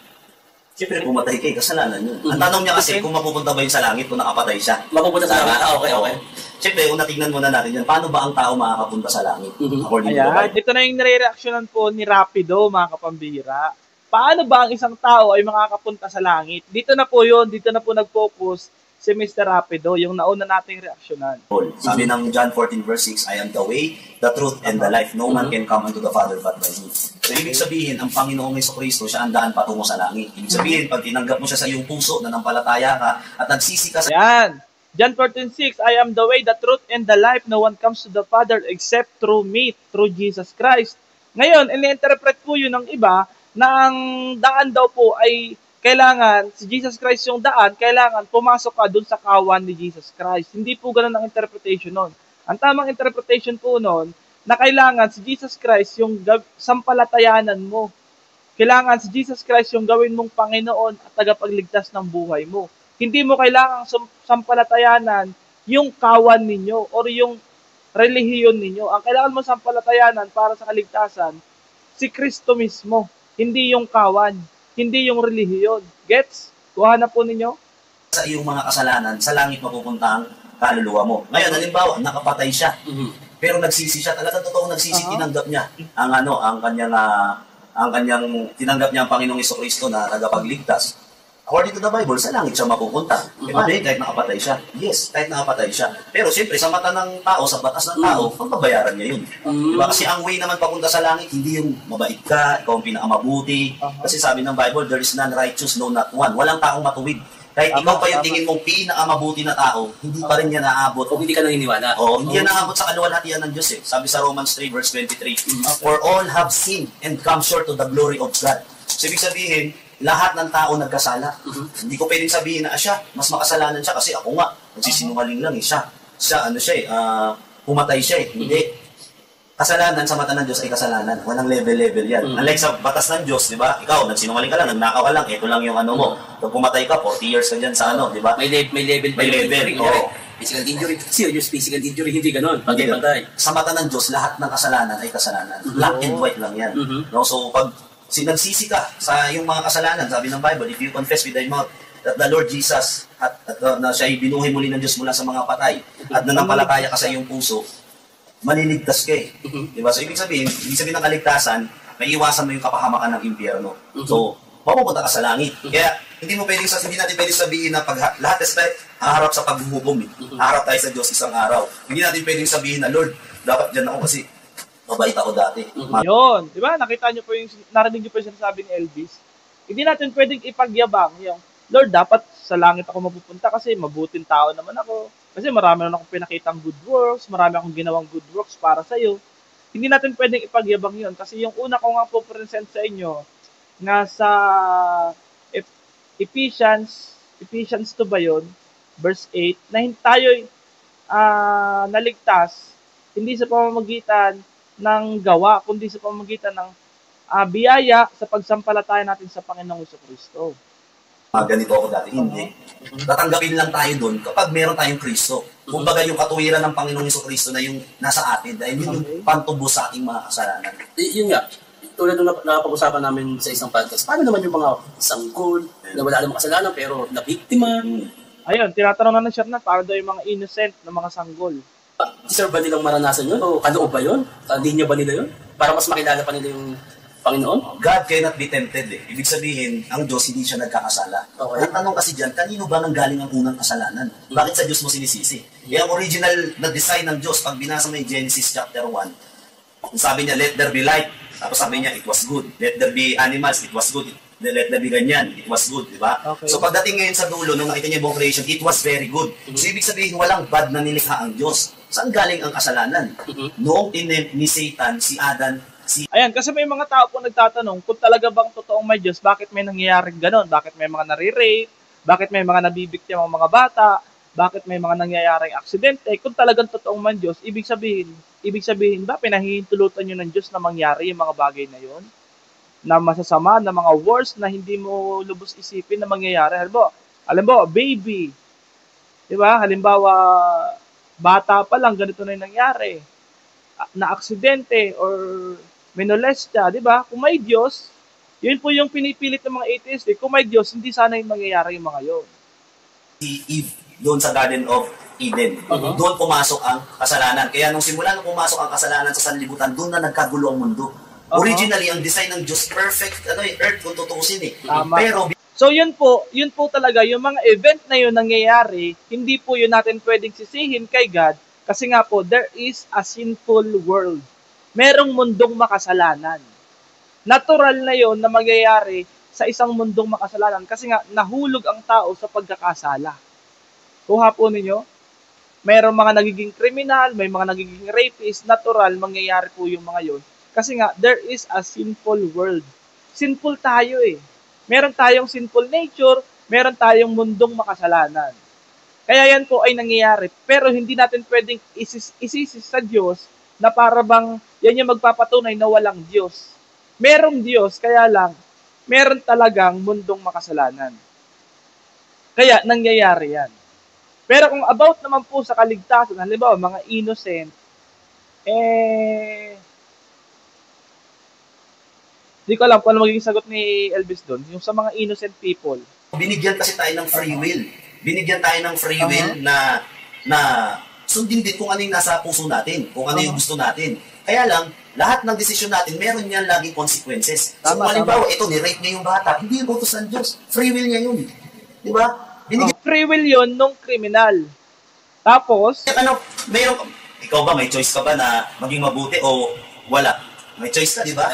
Siyempre, pumatay kayo, kasalanan yun. Ang tanong niya kasi kung mapupunta ba yun sa langit kung nakapatay siya. Mapupunta sa langit? Okay. Siyempre, kung natignan muna natin yan, paano ba ang tao makakapunta sa langit? According to the Ayan, Bible. ito na yung nire-reactionan po ni Rapido, mga kapambira. Paano ba ang isang tao ay makakapunta sa langit? Dito na po yun, dito na po nag-focus si Mr. Rapido, yung nauna nating reaksyonan. Sabi ng John 14 verse 6, I am the way, the truth, and the life. No man can come unto the Father but by me. So, ibig sabihin, ang Panginoong Jesucristo, siya ang daan patungo sa langit. Ibig sabihin, pag tinanggap mo siya sa iyong puso, nanampalataya ka, at nagsisi ka sa... Ayan. John 14:6, I am the way, the truth, and the life. No one comes to the Father except through me, through Jesus Christ. Ngayon, ini-interpret po yun ng iba na ang daan daw po ay kailangan, si Jesus Christ yung daan, kailangan pumasok ka dun sa kawan ni Jesus Christ. Hindi po ganun ang interpretation nun. Ang tamang interpretation po nun, na kailangan si Jesus Christ yung sampalatayanan mo. Kailangan si Jesus Christ yung gawin mong Panginoon at tagapagligtas ng buhay mo. Hindi mo kailangang sampalatayanan yung kawan ninyo or yung relihiyon ninyo. Ang kailangan mo sampalatayanan para sa kaligtasan, si Kristo mismo, hindi yung kawan. Hindi yung relihiyon. Gets? Kuha na po ninyo? Sa iyong mga kasalanan, sa langit mapupunta ang kaluluwa mo. Ngayon, halimbawa, nakapatay siya. Pero nagsisi siya, talagang totoo nagsisi, tinanggap niya ang kanyang tinanggap niya ang Panginoong Jesucristo na tagapagligtas. According to the Bible, sa langit siya mapupunta. Paano kahit nakapatay siya? Yes, kahit nakapatay siya. Pero siyempre, sa mata ng tao, sa batas ng tao, pagbabayaran niya yun. Diba? Kasi ang way naman papunta sa langit, hindi yung mabait ka, ikaw ang pinakamabuti. Kasi sabi ng Bible, there is none righteous, no not one. Walang taong matuwid. Kahit ikaw pa yung tingin mong pinakamabuti na tao, hindi pa rin niya naabot. O hindi ka naniniwala. Hindi yan naabot sa kaluwalhatian ng Diyos eh. Sabi sa Romans 3 verse 23, For all have sinned and come short to the glory of God. So, ibig sabihin, lahat ng tao nagkasala. Hindi ko pwedeng sabihin na siya, mas makasalanan siya kasi ako nga, nagsisinungaling lang eh. Siya, pumatay siya eh. Hindi. Kasalanan sa mata ng Diyos ay kasalanan. Walang level-level yan. Unlike sa batas ng Diyos, di ba? Ikaw, nagsinungaling ka lang, nagnakaw ka lang, ito lang yung ano mo. Pag pumatay ka, 40 years ka dyan sa ano, di ba? May level. May level, oo. Physical injury, serious physical injury, hindi ganon. Pagay-pagay. Sa mata ng Diyos, lahat ng kasalanan ay kasalanan. Black and white lang yan. No? So, pag sinagsisi ka sa iyong mga kasalanan, sabi ng Bible, if you confess with thy mouth that the Lord Jesus at na siya ay binuhay muli ng Diyos mula sa mga patay at nanampalataya ka sa iyong puso, maliligtas ka eh. Diba? So, ibig sabihin ng kaligtasan, may iwasan mo yung kapahamakan ng impyerno. So, mapupunta ka sa langit. Kaya, hindi natin pwedeng sabihin na pag lahat haharap sa paghuhukom eh. Haharap tayo sa Diyos isang araw. Hindi natin pwedeng sabihin na, Lord, dapat dyan ako kasi mabait ako dati. Yun. Di ba? Nakita nyo po narinig nyo po yung sinasabi ni Elvis. Hindi natin pwedeng ipagyabang yung, Lord, dapat sa langit ako mapupunta kasi mabuting tao naman ako. Kasi marami na akong pinakitang good works, marami akong ginawang good works para sa'yo. Hindi natin pwedeng ipagyabang yun kasi yung una ko nga po present sa inyo nga sa Ephesians 2 ba yun? Verse 8, na tayo'y naligtas hindi sa pamamagitan ng gawa, kundi sa pamamagitan ng biyaya sa pagsampalataya natin sa Panginoong Jesucristo. Ganito ako dati. Hindi. Tatanggapin lang tayo doon kapag meron tayong Kristo. Kumbaga yung katuwiran ng Panginoong Jesucristo na yung nasa atin dahil yun yung pantubo sa ating mga kasalanan. Yun nga, tulad nung napag-usapan namin sa isang podcast, paano naman yung mga sanggol na wala namang kasalanan pero nabiktima? Ayun, tinatanong na ng Shernan, para daw yung mga innocent na mga sanggol. Deserve ba nilang maranasan yun? O kaloob ba yun? Linya ba nila yun? Para mas makilala pa nila yung Panginoon? God cannot be tempted eh. Ibig sabihin, ang Diyos hindi siya nagkakasala. Okay. Ang tanong kasi dyan, kanino ba nanggaling ang unang kasalanan? Bakit sa Diyos mo sinisisi? Ang original na design ng Diyos, pag binasa mo yung Genesis chapter 1, sabi niya, let there be light. Tapos sabi niya, it was good. Let there be animals, it was good. Let there be ganyan, it was good, di ba? Okay. So pagdating ngayon sa dulo, nung nakita niya yung buong creation, it was very good. So ibig sabihin, walang bad na nilikha ang Diyos. Saan galing ang kasalanan? Noong tinempt ni Satan, si Adan, Ayan, kasi may mga tao po nagtatanong kung talaga bang totoong may Diyos, bakit may nangyayaring ganon? Bakit may mga nare-rape? Bakit may mga nabibiktima ng mga bata? Bakit may mga nangyayaring aksidente? Kung talagang totoong man Diyos, ibig sabihin ba pinahihintulutan nyo ng Diyos na mangyari yung mga bagay na yon? na masasama, na mga worst na hindi mo lubos isipin na mangyayari. Halimbawa, baby. Di ba? Halimbawa, bata pa lang, ganito na yung nangyari. Na aksidente or minolestya, di ba? Kung may Diyos, yun po yung pinipilit ng mga atheist. Kung may Diyos, hindi sana yung mangyayari yung mga yun. Si Eve, doon sa Garden of Eden. Doon pumasok ang kasalanan. Kaya nung simula nung pumasok ang kasalanan sa sanlibutan, doon na nagkagulo ang mundo. Originally, ang design ng Diyos, perfect, earth kung tutuusin eh. Tama. Pero, so yun po talaga, yung mga event na yun nangyayari, hindi po yun natin pwedeng sisihin kay God, kasi nga po, there is a sinful world. Merong mundong makasalanan. Natural na yun na mangyayari sa isang mundong makasalanan, kasi nga, nahulog ang tao sa pagkakasala. Kuha po ninyo, mayroong mga nagiging kriminal, may mga nagiging rapist, natural, mangyayari po yung mga yun. Kasi nga, there is a sinful world. Sinful tayo eh. Meron tayong sinful nature, meron tayong mundong makasalanan. Kaya yan po ay nangyayari. Pero hindi natin pwedeng isisi sa Diyos na para bang yan yung magpapatunay na walang Diyos. Merong Diyos, kaya lang, meron talagang mundong makasalanan. Kaya nangyayari yan. Pero kung about naman po sa kaligtasan, halimbawa mga innocent, di ko alam kung ano magiging sagot ni Elvis doon, yung sa mga innocent people. Binigyan kasi tayo ng free will. Binigyan tayo ng free will na sundin din kung ano yung nasa puso natin, kung ano yung gusto natin. Kaya lang, lahat ng desisyon natin, meron niyan laging consequences. So kung halimbawa, ito, ni-rape niya yung bata, hindi yung utos ng Diyos. Free will niya yun. Di ba? Free will yun nung kriminal. Tapos, ikaw ba, may choice ka ba na maging mabuti o wala? May choice ka, di ba?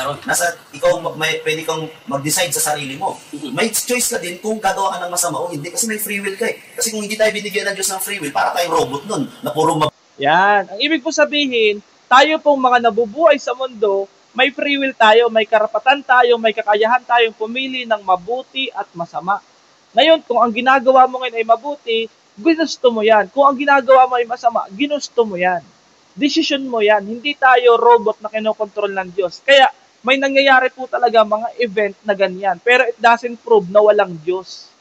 Pwede kang mag-decide sa sarili mo. May choice ka din kung gagawa ka ng masama o hindi kasi may free will ka eh. Kasi kung hindi tayo binigyan ng Diyos ng free will, para tayong robot nun, na puro yan. Ang ibig po sabihin, tayo pong mga nabubuhay sa mundo, may free will tayo, may karapatan tayo, may kakayahan tayong pumili ng mabuti at masama. Ngayon, kung ang ginagawa mo ngayon ay mabuti, ginusto mo yan. Kung ang ginagawa mo ay masama, ginusto mo yan. Decision mo yan. Hindi tayo robot na kinokontrol ng Diyos. Kaya, may nangyayari po talaga mga event na ganyan. Pero it doesn't prove na walang Diyos.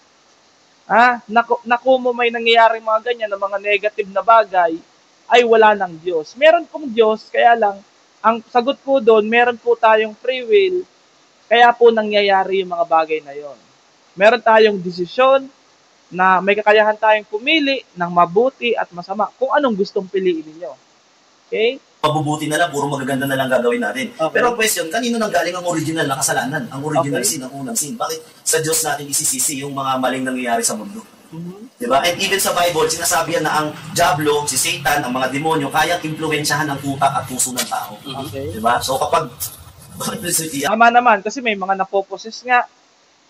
Naku mo may nangyayari mga ganyan, na mga negative na bagay, ay wala ng Diyos. Meron pong Diyos, kaya lang, ang sagot po doon, meron po tayong free will, kaya po nangyayari yung mga bagay na yon. Meron tayong desisyon na may kakayahan tayong pumili ng mabuti at masama kung anong gustong piliin ninyo. Okay? Mabubuti na lang, puro magaganda na lang gagawin natin. Okay. Pero ang question, kanino nang galing ang original na kasalanan? Ang original sin, ang unang sin. Bakit sa Diyos natin isisisi yung mga maling nangyayari sa mundo? Diba? And even sa Bible, sinasabi yan na ang Diablo, si Satan, ang mga demonyo, kayang impluwensyahan ng utak at puso ng tao. Okay. Diba? So kapag tama naman, kasi may mga napoposes nga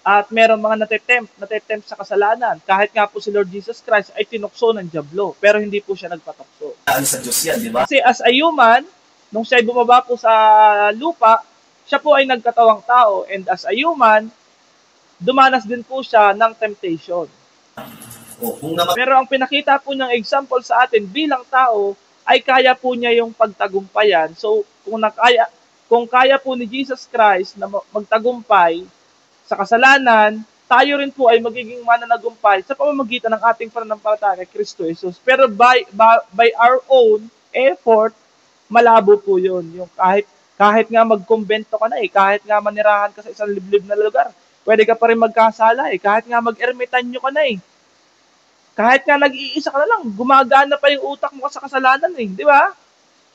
at meron mga natetempt sa kasalanan. Kahit nga po si Lord Jesus Christ ay tinukso ng Diablo, pero hindi po siya nagpatukso. Sa Diyos yan, di ba? Kasi as a human, nung siya ay bumaba po sa lupa, siya po ay nagkatawang tao, and as a human, dumanas din po siya ng temptation. Pero ang pinakita po niyang example sa atin bilang tao, ay kaya po niya yung pagtagumpayan. So, kung kaya po ni Jesus Christ na magtagumpay sa kasalanan, tayo rin po ay magiging mananagumpay sa pamamagitan ng ating pananampalataya kay Kristo Jesus. Pero by our own effort, malabo po yun. Yung kahit nga magkumbento ka na kahit nga manirahan ka sa isang liblib na lugar, pwede ka pa rin magkasala kahit nga mag-ermitanyo ka na kahit nga nag-iisa ka na lang, gumagana pa yung utak mo sa kasalanan di ba?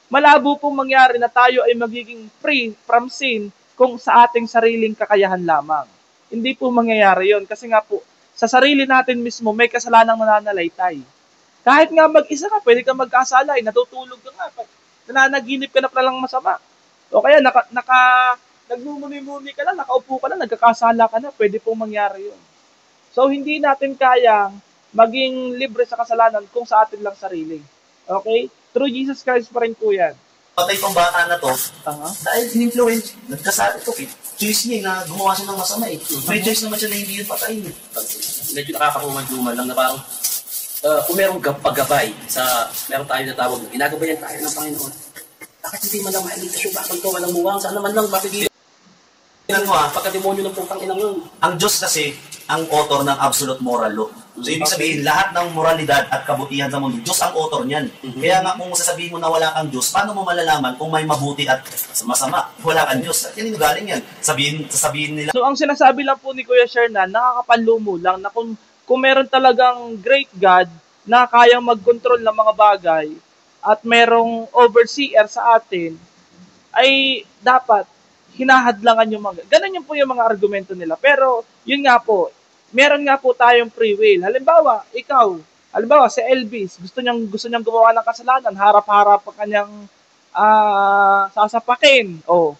Malabo pong mangyari na tayo ay magiging free from sin kung sa ating sariling kakayahan lamang. Hindi po mangyayari yon kasi nga po, sa sarili natin mismo, may kasalanang nananalaytay. Kahit nga mag-isa ka, pwede ka magkasala, natutulog ka nga, nananaginip ka na pala lang masama. O kaya, nagmumuni-muni ka lang, nakaupo ka lang, nagkakasala ka na, pwede pong mangyari yon. So, hindi natin kayang maging libre sa kasalanan kung sa atin lang sarili. Okay? Through Jesus Christ pa rin po yan. Patay pang bata na to, dahil in-influence, nagkasala ito choice niya na gumawa siya ng masama May choice naman siya na hindi yun patayin Medyo nakakakuman-duman lang na parang kung merong paggabay meron tayo na tawag, ginagabayan tayo ng Panginoon. Bakit hindi man lang mailigtas yung batang to, walang muwang, saan naman lang mapigil? Tingnan mo Pagka-demonyo ng putang inang yun. ang Diyos kasi, ang author ng absolute moral law. So, ibig sabihin, lahat ng moralidad at kabutihan sa mundo, Diyos ang author niyan. Kaya nga, kung sasabihin mo na wala kang Diyos, paano mo malalaman kung may mabuti at masama? Wala kang Diyos. At yan yung galing yan. Sasabihin nila, So, ang sinasabi lang po ni Kuya Shernan, nakakapanlumo lang na kung meron talagang great God na kayang mag-control ng mga bagay at merong overseer sa atin, ay dapat hinahadlangan yung mga... Ganun yun po yung mga argumento nila. Pero, yun nga po, meron nga po tayong free will. Halimbawa, si Elvis, gusto niyang gumawa ng kasalanan, harap-harap ang kanyang sasapakin. Oh,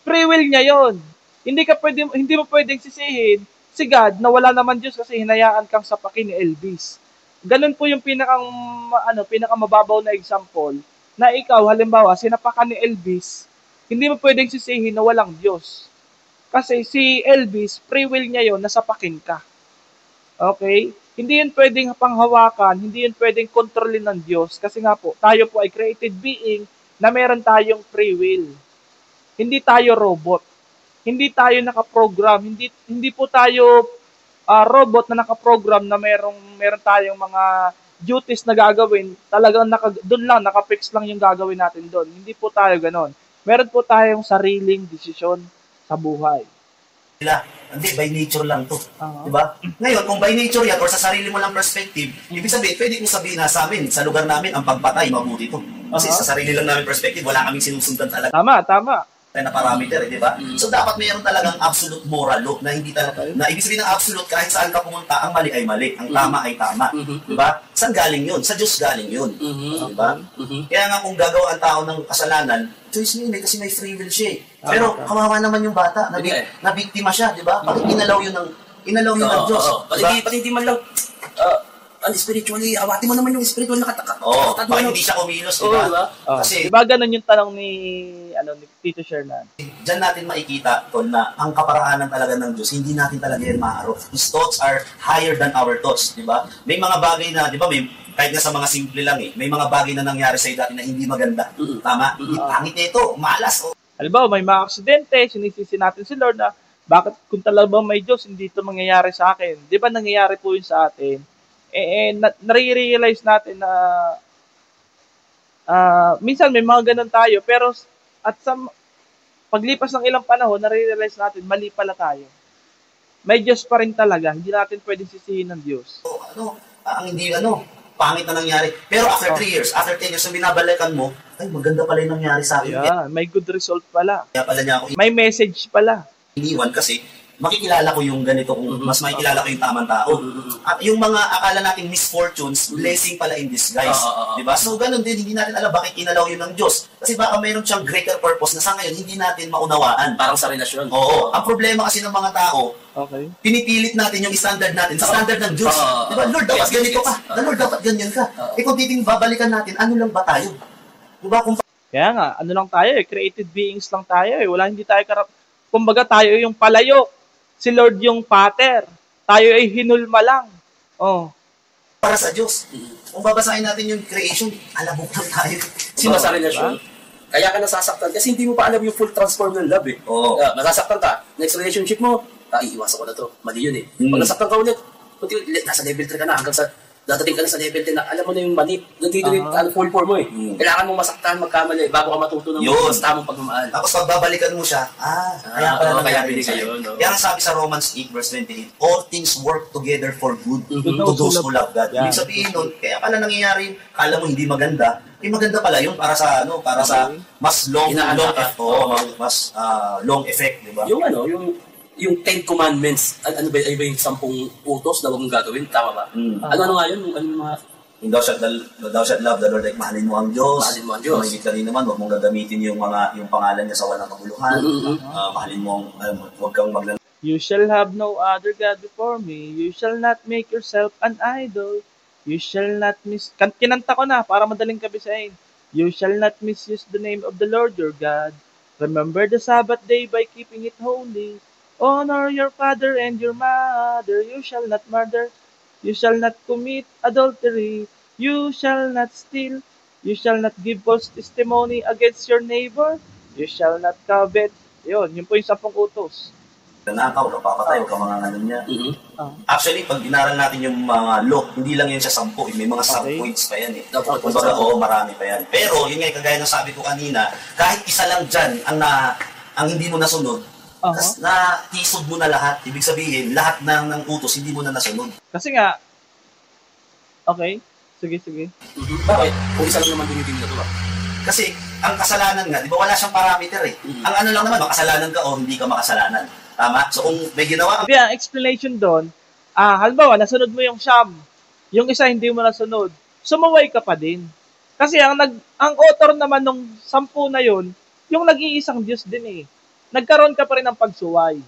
free will niya yon. Hindi mo pwedeng sisihin si God na wala naman Diyos kasi hinayaan kang sapakin ni Elvis. Ganun po yung pinakamababaw na example na ikaw, halimbawa, sinapakan ni Elvis, hindi mo pwedeng sisihin na walang Diyos. Kasi si Elvis, free will niya yon, nasapakin ka. Okay? Hindi yun pwedeng panghawakan, hindi yun pwedeng kontrolin ng Diyos. Kasi nga po, tayo po ay created being na meron tayong free will. Hindi tayo robot. Hindi tayo nakaprogram. Hindi po tayo robot na nakaprogram na meron tayong mga duties na gagawin. Talagang doon lang, nakafix lang yung gagawin natin doon. Hindi po tayo ganon. Meron po tayong sariling desisyon sa buhay. hindi, by nature lang to. Diba? Ngayon, kung by nature yan or sa sarili mo lang perspective, ibig sabihin, pwede kong sabihin na sa amin, sa lugar namin, ang pagpatay, mabuti to. Kasi sa sarili lang namin perspective, wala kaming sinusundan talaga Tama. na parameter, di ba? So dapat mayroon talagang absolute moral law na hindi talaga, na ibig sabihin ng absolute kahit saan ka pumunta, ang mali ay mali, ang tama ay tama. Di ba? Saan galing yun? Sa Diyos galing yun. Di ba? Kaya nga kung gagawa ang tao ng kasalanan, choice niya kasi may free will siya. Pero kawawa naman yung bata, na biktima siya, di ba? Bakit inalaw yun ng Diyos? Pati hindi man lang, spiritually, awati mo naman yung spiritual na kataka. Bakit hindi siya kumilos, di ba? Kasi, di ba ganun yung tanong ni Tito Shernan? Diyan natin makikita, Tol, na ang kaparaanan talaga ng Diyos, hindi natin talaga yan maaro. His thoughts are higher than our thoughts, di ba? May mga bagay na, di ba, kahit nga sa mga simple lang may mga bagay na nangyari sa'yo dati na hindi maganda. Tama? Pangit nito, malas. Halimbawa, may mga aksidente, sinisisi natin si Lord na, bakit kung talagang may Diyos, hindi ito mangyayari sa akin? Di ba nangyayari po yun sa atin? Nare-realize natin na minsan may mga ganun tayo, pero at sa paglipas ng ilang panahon, nare-realize natin, mali pala tayo. May Diyos pa rin talaga, hindi natin pwedeng sisihin ng Diyos. Pangit na nangyari. Pero after 3 years, after 10 years, nung binabalikan mo, ay, maganda pala yung nangyari sa akin. Yeah, may good result pala. Kaya pala niya ako may message pala. iniwan kasi makikilala ko yung ganito, mas makikilala ko yung tamang tao. At yung mga akala nating misfortunes, blessing pala in disguise. Diba? So, ganun din, hindi natin alam bakit inalaw yun ng Diyos. Kasi baka mayroon siyang greater purpose na sa ngayon, hindi natin maunawaan. Parang sa relasyon. Oo. Ang problema kasi ng mga tao, pinipilit natin yung standard natin sa standard ng Diyos. Diba? Lord, dapat ganito ka. Lord, dapat ganyan ka. Kung babalikan natin, ano lang ba tayo? Diba? Kaya nga, ano lang tayo created beings lang tayo hindi tayo kumbaga tayo yung palayo. Si Lord yung pater. Tayo ay hinulma lang. Para sa Diyos. Kung babasahin natin yung creation, alabok lang tayo. Sino sa relasyon? Kaya ka nasasaktan kasi hindi mo pa alam yung full transform ng love masasaktan ka. Next relationship mo, iiwasan ko na to. Mali yun Pag nasaktan ka ulit, nasa level 3 ka na hanggang sa dadating ka na sa level 10 na alam mo na yung mali. Nandito yung full form mo Kailangan mo masaktan, magkamali bago ka matuto ng tamang pagmamahal. Tapos pag babalikan mo siya, kaya pala nangyari sa'yo. Kaya ang sabi sa Romans 8 verse 28, all things work together for good to those who love God. Ibig sabihin nun, kaya pala nangyayari, kala mo hindi maganda, maganda pala yun para sa mas long effect, di ba? Yung 10 Commandments, ano ba yung 10 utos na huwag mong gagawin? Tama ba? Ano nga yun? Thou shalt love the Lord, like mahalin mo ang Diyos. Mahigit ka rin naman, huwag mong gagamitin yung pangalan niya sa walang kabuluhan. Mahalin mo, huwag kang You shall have no other God before me. You shall not make yourself an idol. You shall not kinanta ko na para madaling kabisahin. You shall not misuse the name of the Lord your God. Remember the Sabbath day by keeping it holy. Honor your father and your mother. You shall not murder. You shall not commit adultery. You shall not steal. You shall not give false testimony against your neighbor. You shall not covet Yun po yung 10 utos. Nanakaw, kapapatay, huwag ka mangangalan niya. Ah. Actually, pag inaral natin yung mga law, hindi lang yan siya 10, may mga sub-points pa yan eh. Kumbaga, oo, marami pa yan. Pero, yun nga, kagaya ng sabi ko kanina, kahit isa lang dyan ang hindi mo nasunod, na tisod mo na lahat. Ibig sabihin, lahat ng utos, hindi mo na nasunod. Kasi nga, okay, sige. Bakit? Kung isa lang naman din yung ginagawa. Kasi, ang kasalanan nga, di ba wala siyang parameter eh. Ang ano lang naman, makasalanan ka o hindi ka makasalanan. Tama? So, kung may ginawa ka, Hindi, ang explanation doon, halimbawa, nasunod mo yung siyam, yung isa hindi mo nasunod, sumaway ka pa din. Kasi ang author naman nung 10 na yun, yung nag-iisang Diyos din eh. Nagkaroon ka pa rin ng pagsuway.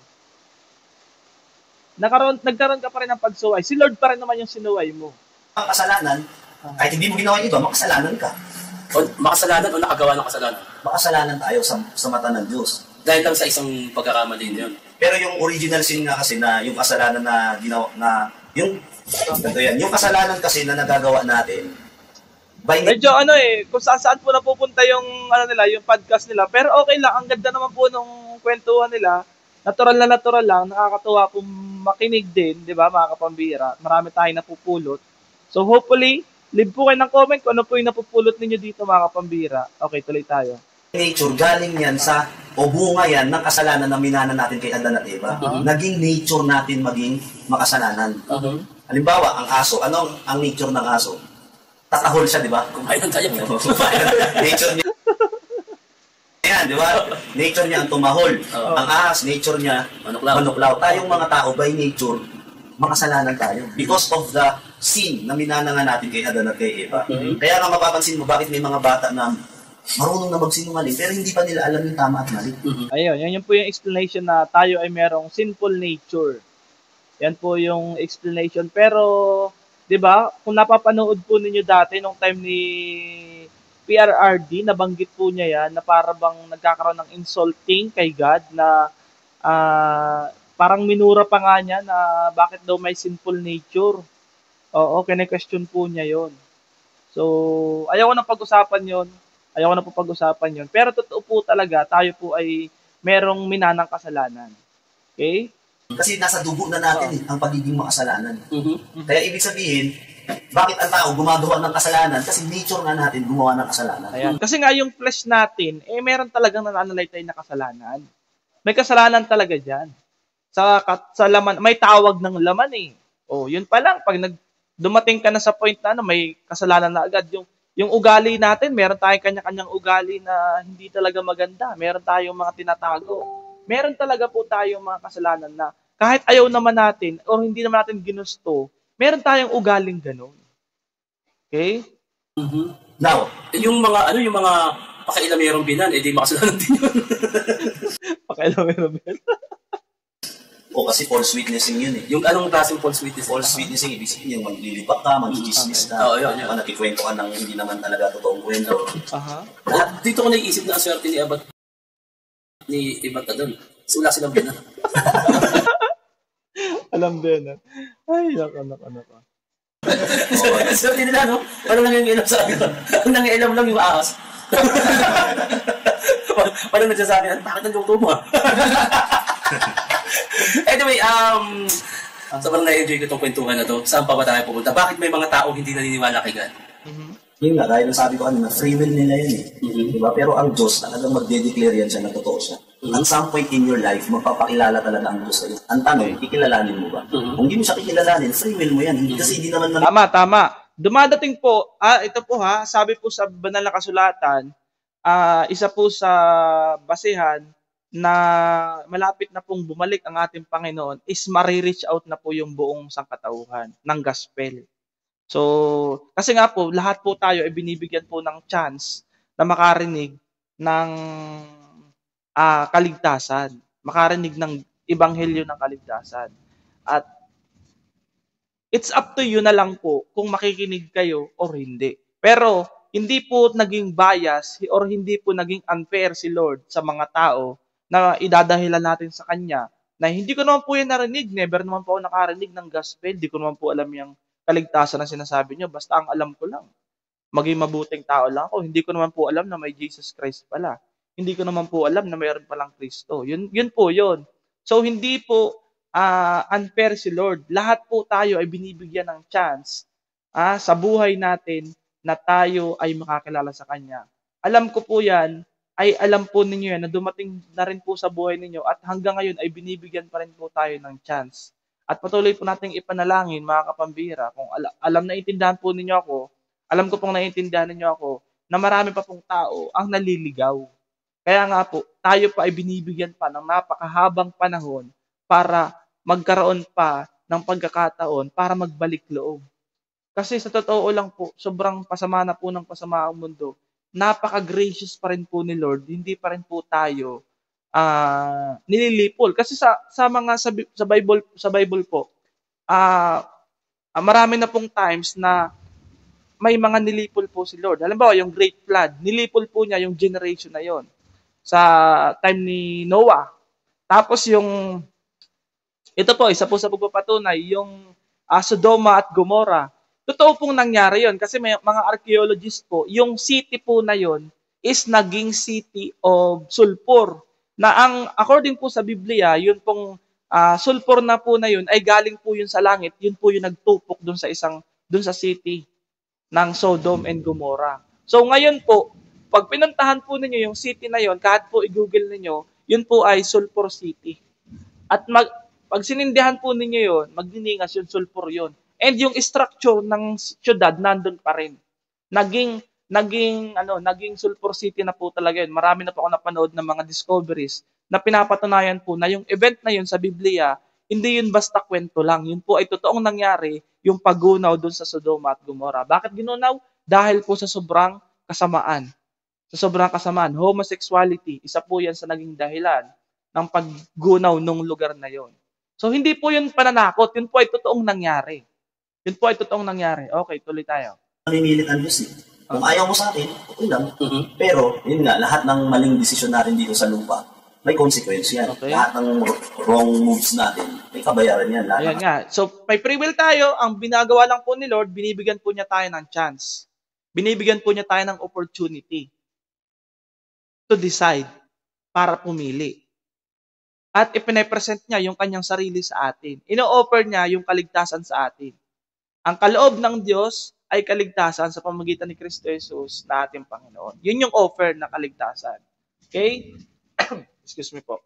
Nagkaroon ka pa rin ng pagsuway. Si Lord pa rin naman yung sinuway mo. ang kasalanan, kahit hindi mo ginawa ito, makasalanan ka. O makasalanan o nakagawa ng kasalanan. Makasalanan tayo sa mata ng Diyos. Dahil lang sa isang pagkakamali na yun. Pero yung original sin nga kasi na yung kasalanan na ginawa na yung yung kasalanan kasi na nagagawa natin by Medyo kung saan po napupunta yung nila, yung podcast nila. Pero okay lang, ang ganda naman po nung kwentuhan nila. Natural lang, nakakatuwa po makinig din, 'di ba, mga kapambira. Marami tayong napupulot. So hopefully, leave po kayo ng comment kung ano po yung napupulot ninyo dito, mga kapambira. Okay, tuloy tayo. nature, galing yan sa, o bunga yan ng kasalanan na minana natin kay Adan at Eva. Naging nature natin maging makasalanan. Halimbawa, ang aso, anong ang nature ng aso? Tatahol siya, di ba? Kumain ng tayo. Nature niya. Yan, di ba? Nature niya ang tumahol. Ang ahas, nature niya, manuklaw. Tayong mga tao, by nature, makasalanan tayo. Because of the sin na minana nga natin kay Adan at kay Eva. Kaya nga mapapansin mo, bakit may mga bata na marunong na magsinungaling, pero hindi pa nila alam yung tama at mali. Ayun, yan po yung explanation na tayo ay merong sinful nature. Yan po yung explanation. Pero, di ba, kung napapanood po ninyo dati, nung time ni PRRD, nabanggit po niya yan, na para bang nagkakaroon ng insulting kay God, na parang minura pa nga niya na bakit daw may sinful nature. Oo, kine-question po niya yon. So, ayaw ko nang pag-usapan yon. Ayaw ko na po pag-usapan yon. Pero totoo po talaga, tayo po ay merong minanang kasalanan. Okay? Kasi nasa dugo na natin ang pagiging makasalanan. Kaya ibig sabihin, bakit ang tao gumagawa ng kasalanan? Kasi nature nga natin gumawa ng kasalanan. Ayan. Kasi nga yung flesh natin, meron talagang nananalaytay na kasalanan. May kasalanan talaga dyan. Sa laman, may tawag ng laman eh. Oh, yun pa lang, pag dumating ka na sa point na may kasalanan na agad, yung ugali natin, meron tayong kanya-kanyang ugali na hindi talaga maganda. Meron tayong mga tinatago. Meron talaga po tayong mga kasalanan na kahit ayaw naman natin o hindi naman natin ginusto, meron tayong ugaling ganun. Okay? Now, yung mga pakailamerong binan, di makasalanan din yun. Pakailamerong binan. o kasi false witnessing yun eh. Yung anong klaseng false witness? False witnessing, ibig sabihin yung maglilipat ka, mag-chismis ka, nakikwento ka ng hindi naman talaga totoong kwento. At dito ko naiisip na ang swerte ni Abat ni Ibat doon. So wala silang binan. Alam din. Ay, nako. Swerte nila, no? Parang nangyayailam sa akin. Ang nangyayailam lang yung ahas. Parang nagsasabi, bakit ang luto mo? Anyway, sobrang na-enjoy ko itong kwentuhan na to. Saan pa ba tayo pupunta? Bakit may mga tao hindi naniniwala kay God? Yun nga, dahil sabi ko kanina, free will nila yun eh. Diba? Pero ang Diyos, talagang magde-declare yan siya na totoo siya. At some point in your life, magpapakilala talaga ang Diyos sa'yo. Ang tanong, kikilalanin mo ba? Kung hindi mo siya kikilalanin, free will mo yan. Kasi hindi naman Tama. Dumadating po, ito po sabi po sa banal na kasulatan, isa po sa basehan na malapit na pong bumalik ang ating Panginoon is ma-reach out na po yung buong sangkatauhan ng gospel. So, kasi nga po, lahat po tayo ay binibigyan po ng chance na makarinig ng kaligtasan, makarinig ng ebanghelyo ng kaligtasan. At it's up to you na lang po kung makikinig kayo or hindi. Pero hindi po naging bias or hindi po naging unfair si Lord sa mga tao na idadahilan natin sa Kanya na hindi ko naman po yan narinig, never naman po ako nakarinig ng gospel, hindi ko naman po alam yung kaligtasan na sinasabi nyo, basta ang alam ko lang, maging mabuting tao lang ako, hindi ko naman po alam na may Jesus Christ pala. Hindi ko naman po alam na mayroon palang Kristo. Yun po yun. So, hindi po unfair si Lord. Lahat po tayo ay binibigyan ng chance sa buhay natin na tayo ay makakilala sa Kanya. Alam ko po yan, ay alam po ninyo yan na dumating na rin po sa buhay ninyo at hanggang ngayon ay binibigyan pa rin po tayo ng chance. At patuloy po nating ipanalangin, mga kapambira, kung alam na intindihan po ninyo ako, alam ko pong naiintindihan ninyo ako, na marami pa pong tao ang naliligaw. Kaya nga po, tayo pa ay binibigyan pa ng napakahabang panahon para magkaroon pa ng pagkakataon para magbalik loob. Kasi sa totoo lang po, sobrang pasama na po ng pasama ang mundo. Napaka-gracious pa rin po ni Lord, hindi pa rin po tayo nililipol. Kasi sa mga sa Bible po, marami na pong times na may mga nilipol po si Lord. Halimbawa, yung Great Flood, nilipol po niya yung generation na yon sa time ni Noah. Tapos ito po, isa po sa pagpapatunay, yung Sodoma at Gomorrah. Totoo pong nangyari yon kasi may mga archaeologists po, yung city po na yon is naging city of sulfur. Na according po sa Biblia, yun pong sulfur na po na yun ay galing po yun sa langit. Yun po yung nagtupok dun sa city ng Sodom and Gomorrah. So ngayon po, pag pinuntahan po ninyo yung city na yon, kahit po i-google ninyo, yun po ay sulfur city. At pag sinindihan po ninyo yun, magdiningas yung sulfur yun. And yung structure ng syudad nandun pa rin. Naging sulfur city na po talaga yun. Marami na po ako napanood ng mga discoveries na pinapatunayan po na yung event na yun sa Biblia, hindi yun basta kwento lang. Yun po ay totoong nangyari, yung paggunaw dun sa Sodoma at Gomorrah. Bakit ginunaw? Dahil po sa sobrang kasamaan. Sa sobrang kasamaan, homosexuality, isa po yan sa naging dahilan ng paggunaw nung lugar na yon. So hindi po yun pananakot, yun po ay totoong nangyari. Yun po ay totoong nangyari. Okay, tuloy tayo. Namimilit ang Diyos eh. Kung ayaw mo sa akin, okay lang. Pero, yun nga, lahat ng maling desisyon natin dito sa lupa, may consequence yan. Okay. Lahat ng wrong moves natin, may kabayaran yan. Lahat. Ayan nga. So, may free will tayo. Ang binagawa lang po ni Lord, binibigyan po niya tayo ng chance. Binibigyan po niya tayo ng opportunity to decide para pumili. At ipine-present niya yung kanyang sarili sa atin. Ino-offer niya yung kaligtasan sa atin. Ang kaloob ng Diyos ay kaligtasan sa pamamagitan ni Kristo Jesus na ating Panginoon. Yun yung offer na kaligtasan. Okay? Excuse me po.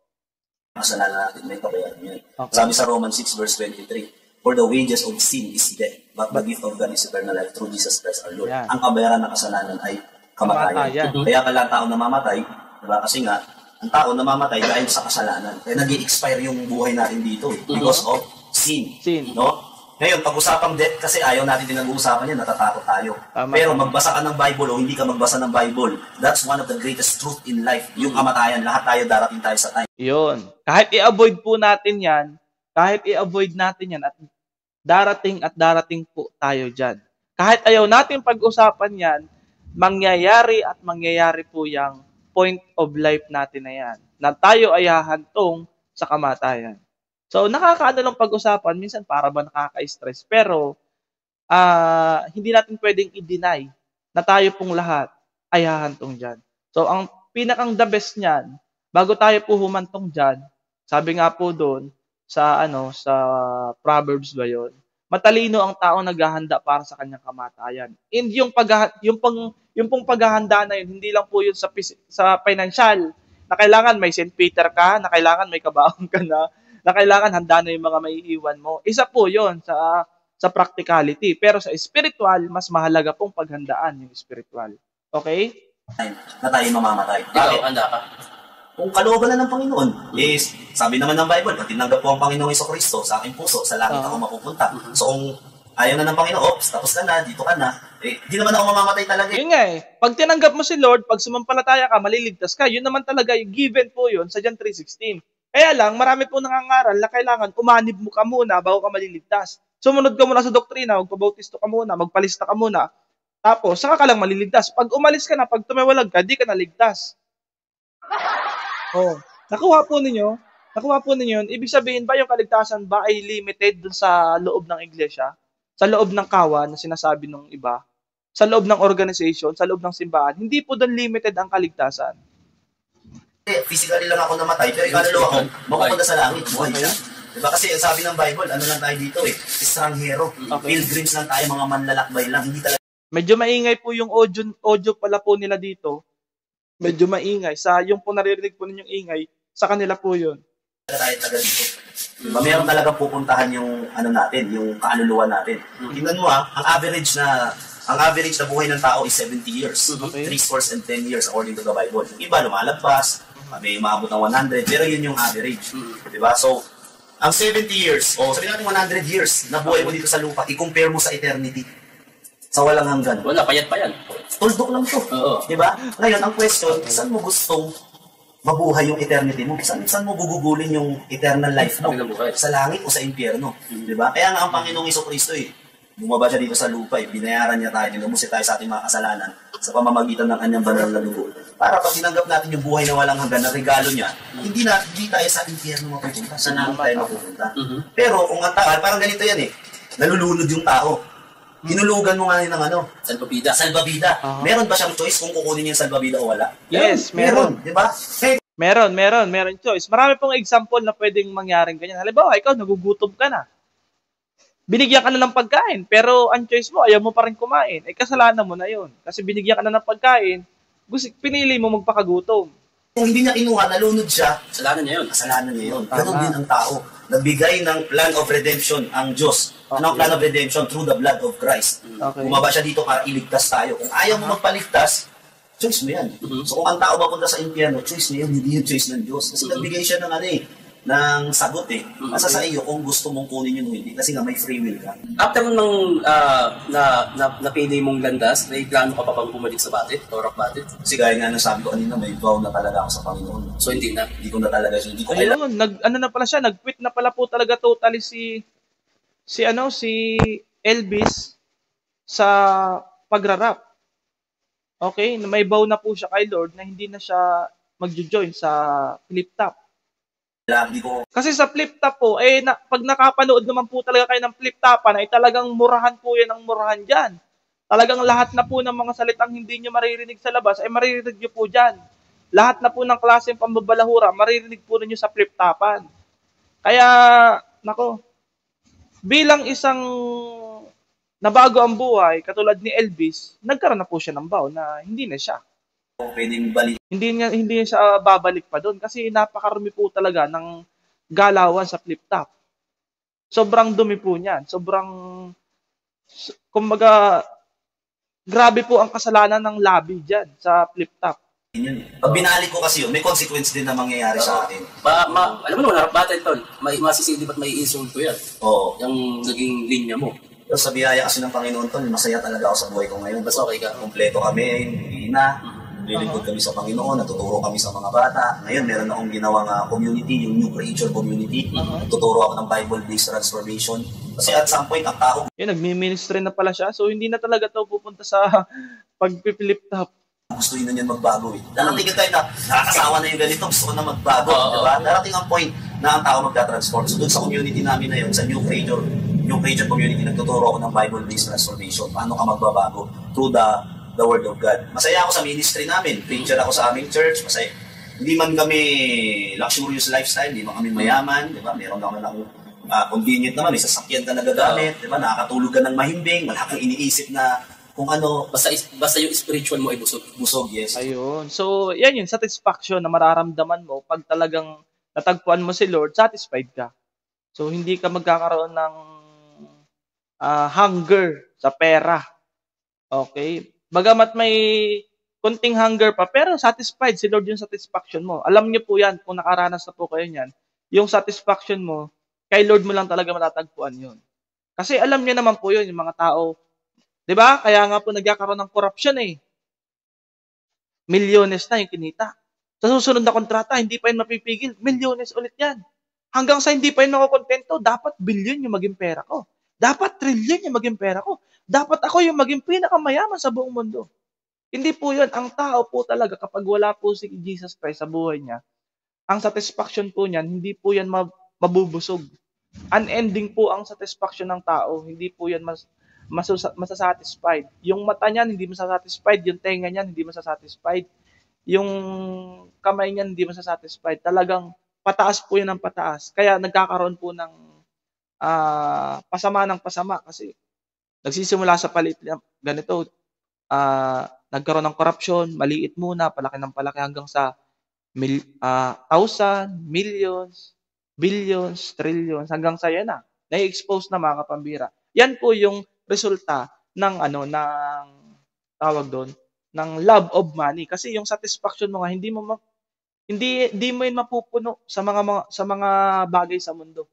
Kasalanan natin, may kabayaran yan. Okay. Sabi sa Romans 6 verse 23, for the wages of sin is death, but the gift of God is eternal life through Jesus Christ our Lord. Yeah. Ang kabayaran ng kasalanan ay kamatayan. Kaya pala ang tao namamatay, diba? Kasi nga, ang tao namamatay dahil sa kasalanan. Kaya nag-i-expire yung buhay natin dito because of sin. No? Ngayon, pag-usapang death, kasi ayaw natin din nag-uusapan yan, natatakot tayo. Pero magbasa ka ng Bible o hindi ka magbasa ng Bible, that's one of the greatest truth in life. Yung kamatayan, lahat tayo darating tayo sa time. Yun. Kahit i-avoid po natin yan, at darating po tayo dyan. Kahit ayaw natin pag-usapan yan, mangyayari po yung point of life natin na yan. Na tayo ay hahantong sa kamatayan. So, nakakaano lang pag-usapan, minsan para ba nakaka-stress. Pero, hindi natin pwedeng i-deny na tayo pong lahat ay hahantong dyan. So, ang pinakang the best niyan, bago tayo po humantong dyan, sabi nga po doon, sa Proverbs ba yun? Matalino ang tao naghahanda para sa kanyang kamatayan. And yung pong paghahanda na yun, hindi lang po yun sa financial, na kailangan may St. Peter ka, na kailangan may kabaong ka na kailangan handa na yung mga maiiwan mo. Isa po yun sa practicality. Pero sa spiritual, mas mahalaga pong paghandaan yung spiritual. Okay? Na tayo mamamatay. Ikaw, handa ka. Kung kalooban na ng Panginoon, is, sabi naman ng Bible, pag tinanggap ko ang Panginoong Jesucristo sa aking puso, sa langit ako mapupunta. So kung ayaw na ng Panginoon, tapos ka na, dito ka na, di naman ako mamamatay talaga. Yun nga eh. Pag tinanggap mo si Lord, pag sumampalataya ka, maliligtas ka. Yun naman talaga, yung given po yun sa John 3:16. Kaya lang, marami po nangangaral na kailangan umanib mo ka muna bago ka maliligtas. Sumunod ka muna sa doktrina, magpabautisto ka muna, magpalista ka muna. Tapos, saka ka lang maliligtas. Pag umalis ka na, pag tumiwalag ka, di ka naligtas. Oh, nakuha po ninyo yun. Ibig sabihin ba yung kaligtasan ba ay limited dun sa loob ng iglesia? Sa loob ng kawan na sinasabi ng iba? Sa loob ng organization? Sa loob ng simbahan? Hindi po dun limited ang kaligtasan. Physically lang ako namatay, pero yung kaluluwa ko, mapupunta sa langit, buhay siya. Diba? Kasi sabi ng Bible, ano lang tayo dito estranghero. Pilgrims lang tayo, mga manlalakbay lang, hindi talaga Medyo maingay po yung audio pala po nila dito. Medyo maingay. Yung po naririnig po ninyong ingay, sa kanila po yun. tayo taga dito. Diba? Meron talaga pupuntahan yung ano natin, yung kaluluwa natin. Tingnan mo ang average na buhay ng tao is 70 years. 310 years according to the Bible. Yung iba lumalagpas, may maabot ng 100, pero yun yung average. Diba? So, ang 70 years, o sabi natin 100 years na buhay mo dito sa lupa, i-compare mo sa eternity. Sa walang hanggan. Wala, payat pa yan. Tuldok lang to. Oo. Diba? Ngayon, ang question, saan mo gustong mabuhay yung eternity mo? Saan mo gugugulin yung eternal life mo? Sa langit o sa impyerno? Diba? Kaya nga ang Panginoong Jesucristo bumaba siya dito sa lupa binayaran niya tayo, dinumusin tayo sa ating mga kasalanan sa pamamagitan ng kanyang banal na dugo. Para pag tinanggap natin yung buhay na walang hanggan na regalo niya, hindi tayo sa impyerno mapupunta, sa langit tayo mapupunta. Pero kung ang tao, parang ganito yan nalulunod yung tao. Hinulugan mo nga ng Salbabida. Salbabida. Meron ba siyang choice kung kukunin yung salbabida o wala? Yes, meron. Di ba? Meron choice. Marami pong example na pwedeng mangyaring ganyan. Halimbawa, ikaw nagugutom ka na. Binigyan ka na ng pagkain, pero ang choice mo, ayaw mo pa rin kumain. Kasalanan mo na yun. Kasi binigyan ka na ng pagkain, pinili mo magpakagutom. Kung hindi niya kinuha, nalunod siya, Kasalanan niya yun. kasalanan niya yun. Ganon din ang tao. Nagbigay ng plan of redemption ang Diyos. Ano ang plan of redemption? Through the blood of Christ. Bumaba siya dito para iligtas tayo. Kung ayaw mo magpaligtas, choice mo yan. So kung ang tao mapunta sa impyerno, choice niya yun, hindi yung choice ng Diyos. Kasi nagbigay siya ng ng sagot Nasa sa iyo kung gusto mong kunin yun o hindi. Kasi nga may free will ka. After nung napili mong landas, may plano ka pa bang bumalik sa Batit? O Rock Batit? Kasi gaya nga ng sabi ko kanina, may vow na talaga ako sa Panginoon. So hindi na. Hindi ko na talaga siya. Hindi ko kailangan. Ayun, na pala siya, nag-quit na pala po talaga totally si Elvis sa pagrarap. Okay, may vow na po siya kay Lord na hindi na siya magjo-join sa flip top. Hindi ko Kasi sa flip top po, pag nakapanood naman po talaga kayo ng flip topan, ay talagang murahan po yan ang murahan dyan. Talagang lahat na po ng mga salitang hindi nyo maririnig sa labas, ay maririnig nyo po dyan. Lahat na po ng klaseng pambabalahura, maririnig po ninyo sa flip topan. Kaya, bilang isang nabago ang buhay, katulad ni Elvis, nagkaroon na po siya ng vow na hindi na siya. pwedeng balik. Hindi niya siya babalik pa doon kasi napakarumi po talaga ng galawan sa flip top. Sobrang dumi po niyan. Kumbaga, grabe po ang kasalanan ng labi diyan sa flip top. Pag binalik ko kasi may consequence din na mangyayari sa akin. Alam mo naman, Batit tol, may masisilip at may insulto yan. Oo. Yung naging linya mo. Pero sa biyaya kasi ng Panginoon tol, masaya talaga ako sa buhay ko ngayon. Basta okay ka. Kompleto kami, ina. Lilingkod kami sa Panginoon, natuturo kami sa mga bata. Ngayon, meron akong ginawang community, yung New Creature Community. Natuturo ako ng Bible-based transformation. Kasi at some point, ang tao... Nagmi-ministry na pala siya. So, hindi na talaga to pupunta sa pag-flip top. Gusto yun na niyan magbago Darating tayo na nakakasawa na yung ganito, gusto ko na magbago. Diba? Darating ang point na ang tao magta-transform. So, doon sa community namin na yun, sa New Creature Community, nagtuturo ako ng Bible-based transformation. Paano ka magbabago? Through the Word of God. Masaya ako sa ministry namin. Preacher ako sa aming church. Masaya. Hindi man kami luxurious lifestyle, hindi man kami mayaman, di ba? Meron naman akong convenient naman, may sasakyan ka nagagamit, di ba? Nakakatulog ka ng mahimbing, wala kang iniisip na kung ano. Basta yung spiritual mo ay busog. Busog, yes. Ayun. So, yan yung satisfaction na mararamdaman mo pag talagang natagpuan mo si Lord, satisfied ka. So, hindi ka magkakaroon ng hunger sa pera. Okay? Bagamat may konting hunger pa, pero satisfied si Lord yung satisfaction mo. Alam niyo po yan, kung nakaranas na po kayo niyan, yung satisfaction mo, kay Lord mo lang talaga matatagpuan yun. Kasi alam niyo naman po yun, yung mga tao, di ba? Kaya nga po nagkakaroon ng corruption Milyones na yung kinita. Sa susunod na kontrata, hindi pa yun mapipigil. Milyones ulit yan. Hanggang sa hindi pa yun makukontento, dapat billion yung maging pera ko. Dapat trillion yung maging pera ko. Dapat ako yung maging pinakamayaman sa buong mundo. Hindi po yun. Ang tao po talaga, kapag wala po si Jesus Christ sa buhay niya, ang satisfaction po niyan, hindi po yan mabubusog. Unending po ang satisfaction ng tao. Hindi po yan masasatisfied. Yung mata niyan, hindi masasatisfied. Yung tenga niyan, hindi masasatisfied. yung kamay niya hindi masasatisfied. Talagang pataas po yun ng pataas. Kaya nagkakaroon po ng pasama ng pasama kasi nagsisimula sa palit ganito, nagkaroon ng korupsyon, maliit muna, palaki ng palaki hanggang sa thousand, millions, billions, trillions, hanggang sa yan na. Na-expose na mga kapambira. Yan po yung resulta ng tawag doon, ng love of money. Kasi yung satisfaction mo nga, hindi mo yun mapupuno sa mga bagay sa mundo.